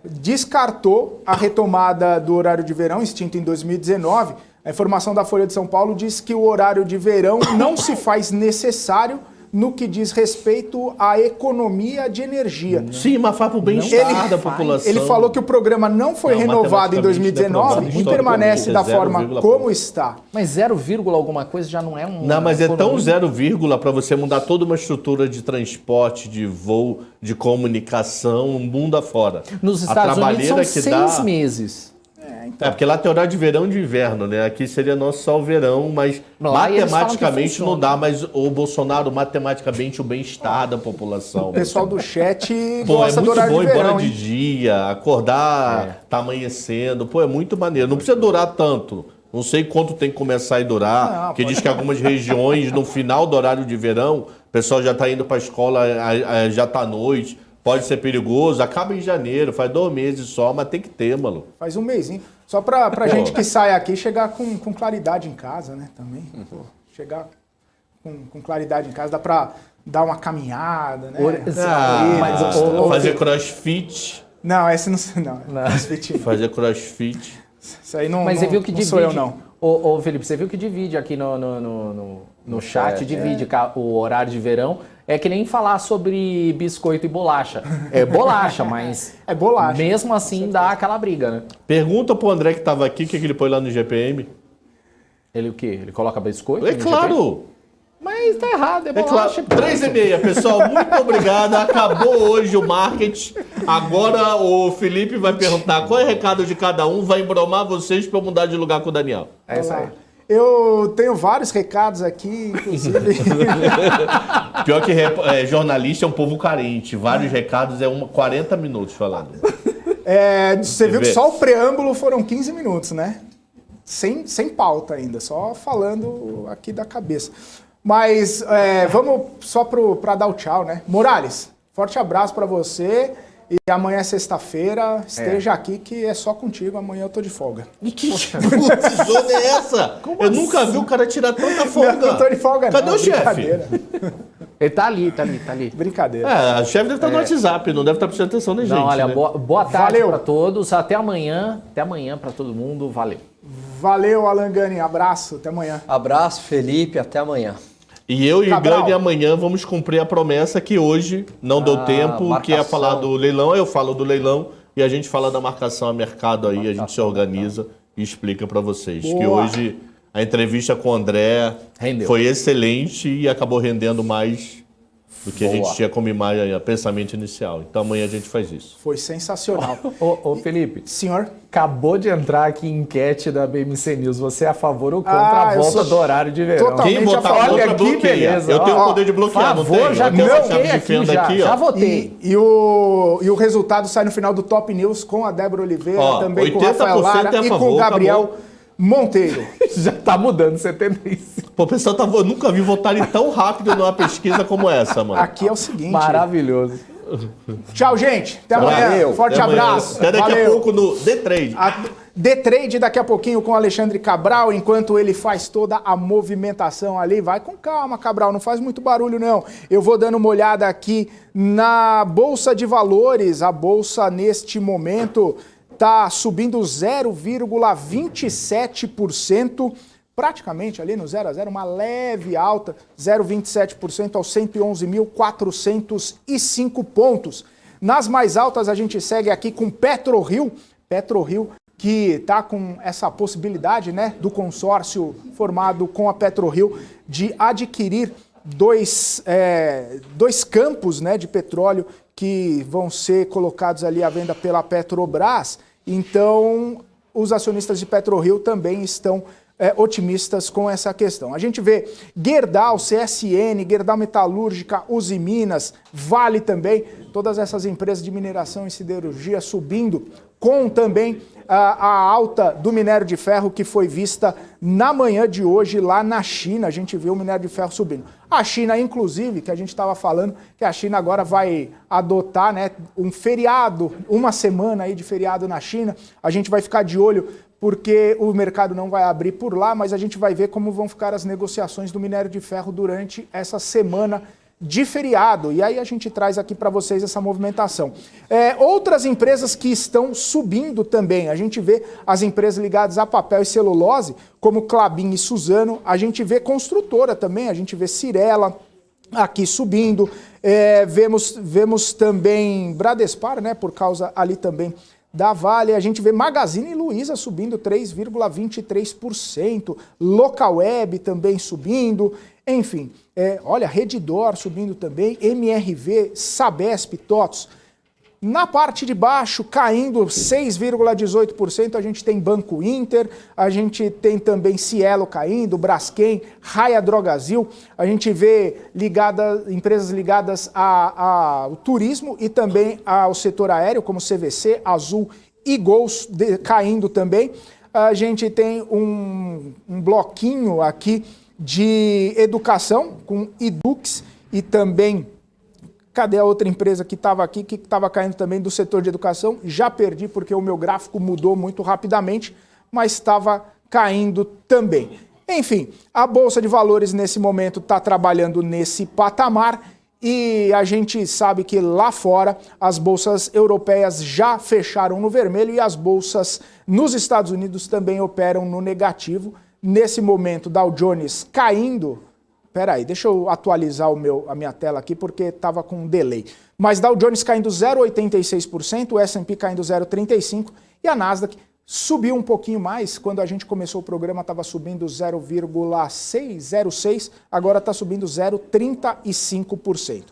descartou a retomada do horário de verão, extinto em 2019. A informação da Folha de São Paulo diz que o horário de verão não se faz necessário no que diz respeito à economia de energia. Sim, mas faz pro bem-estar da população. Ele falou que o programa não foi Não, renovado em matematicamente não é 2019 provado, e permanece da historicamente é forma 0, como está. Mas 0, alguma coisa já não é um... Não, mas é tão economia. 0, para você mudar toda uma estrutura de transporte, de voo, de comunicação, mundo afora. Nos A Estados Unidos são trabalheira 6 meses. Porque lá tem horário de verão e de inverno, né? Aqui seria nosso só o verão, mas Lá eles falam matematicamente que não funciona. dá, mas o Bolsonaro, matematicamente, o bem-estar da população. O pessoal do chat Pô, é gosta do muito horário bom de ir embora verão, de hein? dia, acordar, tá amanhecendo. Pô, é muito maneiro. Não precisa durar tanto. Não sei quanto tem que começar a durar, Não, porque pode- diz que algumas regiões, no final do horário de verão, o pessoal já tá indo pra escola, já tá à noite, pode ser perigoso. Acaba em janeiro, faz 2 meses só, mas tem que ter, maluco. Faz um mês, hein? Só pra gente que sai aqui chegar com claridade em casa, né? Também. Pô, chegar com claridade em casa, dá pra dar uma caminhada, né? Mas, fazer crossfit. Não, esse não. Crossfit não. Fazer crossfit. Isso aí não, Mas não, você viu que não divide... sou eu, não. Ô, Felipe, você viu que divide aqui no chat, divide o horário de verão. É que nem falar sobre biscoito e bolacha. É bolacha, mas é bolacha. Mesmo assim dá aquela briga, né? Pergunta pro André que tava aqui, o que ele põe lá no GPM. Ele o quê? Ele coloca biscoito? É claro! GPM? Mas tá errado, é bolacha. Claro. 3h30, pessoal, muito obrigado. Acabou hoje o marketing. Agora o Felipe vai perguntar qual é o recado de cada um, vai embromar vocês para mudar de lugar com o Daniel. É isso aí. Eu tenho vários recados aqui, inclusive. Pior que jornalista é um povo carente. Vários recados 40 minutos falando. Você viu que só o preâmbulo foram 15 minutos, né? Sem pauta ainda, só falando aqui da cabeça. Mas vamos só para dar o tchau, né? Morales, forte abraço para você. E amanhã é sexta-feira, esteja aqui que é só contigo, amanhã eu tô de folga. Que zona é essa? Eu nunca vi o cara tirar tanta folga. Não, eu tô de folga. Cadê o chefe? Ele tá ali. Brincadeira. A chefe deve estar no WhatsApp, não deve estar prestando atenção na gente. Não, olha, né? boa tarde para todos, até amanhã para todo mundo, valeu. Valeu, Alan Gani, abraço, até amanhã. Abraço, Felipe, até amanhã. E eu e o Gani amanhã vamos cumprir a promessa que hoje não deu tempo, que é falar do leilão. Eu falo do leilão e a gente fala da marcação a mercado aí, a gente se organiza e explica para vocês. Boa. Que hoje a entrevista com o André foi excelente e acabou rendendo mais do que a gente tinha como pensamento inicial. Então amanhã a gente faz isso. Foi sensacional. Ô Felipe. Senhor? Acabou de entrar aqui enquete da BMC News. Você é a favor ou contra a volta do horário de verão? Totalmente. Quem votar contra bloqueia. Beleza. Eu tenho o poder de bloquear, favor, não tenho? Já bloqueei aqui, já votei. E o resultado sai no final do Top News com a Débora Oliveira, também com o Rafael Lara e com o Gabriel Monteiro. Já tá mudando, 75. Pô, o pessoal eu nunca vi votarem tão rápido numa pesquisa como essa, mano. Aqui é o seguinte. Maravilhoso. Tchau, gente. Até amanhã. Valeu, Forte abraço. Até daqui a pouco no D-Trade. D-Trade daqui a pouquinho com o Alexandre Cabral, enquanto ele faz toda a movimentação ali. Vai com calma, Cabral, não faz muito barulho, não. Eu vou dando uma olhada aqui na Bolsa de Valores. A Bolsa, neste momento, está subindo 0,27%. Praticamente ali no 0 a 0, uma leve alta, 0,27% aos 111.405 pontos. Nas mais altas, a gente segue aqui com PetroRio que está com essa possibilidade, né, do consórcio formado com a PetroRio de adquirir dois campos, né, de petróleo que vão ser colocados ali à venda pela Petrobras. Então, os acionistas de PetroRio também estão otimistas com essa questão. A gente vê Gerdau, CSN, Gerdau Metalúrgica, Uzi Minas, Vale também, todas essas empresas de mineração e siderurgia subindo, com também a alta do minério de ferro que foi vista na manhã de hoje lá na China. A gente viu o minério de ferro subindo. A China, inclusive, que a gente estava falando, que a China agora vai adotar, né, um feriado, uma semana aí de feriado na China. A gente vai ficar de olho porque o mercado não vai abrir por lá, mas a gente vai ver como vão ficar as negociações do minério de ferro durante essa semana de feriado. E aí a gente traz aqui para vocês essa movimentação. Outras empresas que estão subindo também. A gente vê as empresas ligadas a papel e celulose, como Klabin e Suzano. A gente vê construtora também, a gente vê Cirela aqui subindo. Vemos também Bradespar, né, por causa ali também da Vale. A gente vê Magazine Luiza subindo 3,23%, Localweb também subindo, enfim, olha, Redditor subindo também, MRV, Sabesp, TOTS. Na parte de baixo, caindo 6,18%, a gente tem Banco Inter, a gente tem também Cielo caindo, Braskem, Raia Drogasil, a gente vê empresas ligadas ao turismo e também ao setor aéreo, como CVC, Azul e Gols caindo também. A gente tem um bloquinho aqui de educação, com Edux e também... Cadê a outra empresa que estava aqui, que estava caindo também do setor de educação? Já perdi porque o meu gráfico mudou muito rapidamente, mas estava caindo também. Enfim, a Bolsa de Valores nesse momento está trabalhando nesse patamar e a gente sabe que lá fora as bolsas europeias já fecharam no vermelho e as bolsas nos Estados Unidos também operam no negativo. nesse momento, Dow Jones caindo. Peraí, deixa eu atualizar a minha tela aqui porque estava com um delay. Mas Dow Jones caindo 0,86%, o S&P caindo 0,35% e a Nasdaq subiu um pouquinho mais. Quando a gente começou o programa estava subindo 0,06%, agora está subindo 0,35%.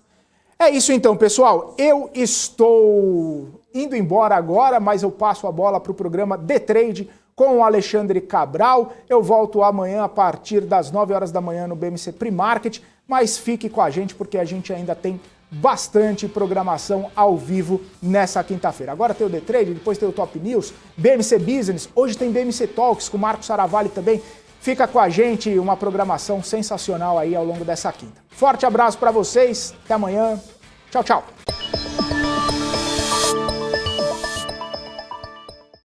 É isso então, pessoal. Eu estou indo embora agora, mas eu passo a bola para o programa The Trade com o Alexandre Cabral. Eu volto amanhã a partir das 9 horas da manhã no BMC Pre-Market, mas fique com a gente porque a gente ainda tem bastante programação ao vivo nessa quinta-feira. Agora tem o The Trade, depois tem o Top News, BMC Business, hoje tem BMC Talks com o Marcos Saravalli também. Fica com a gente, uma programação sensacional aí ao longo dessa quinta. Forte abraço para vocês, até amanhã. Tchau, tchau.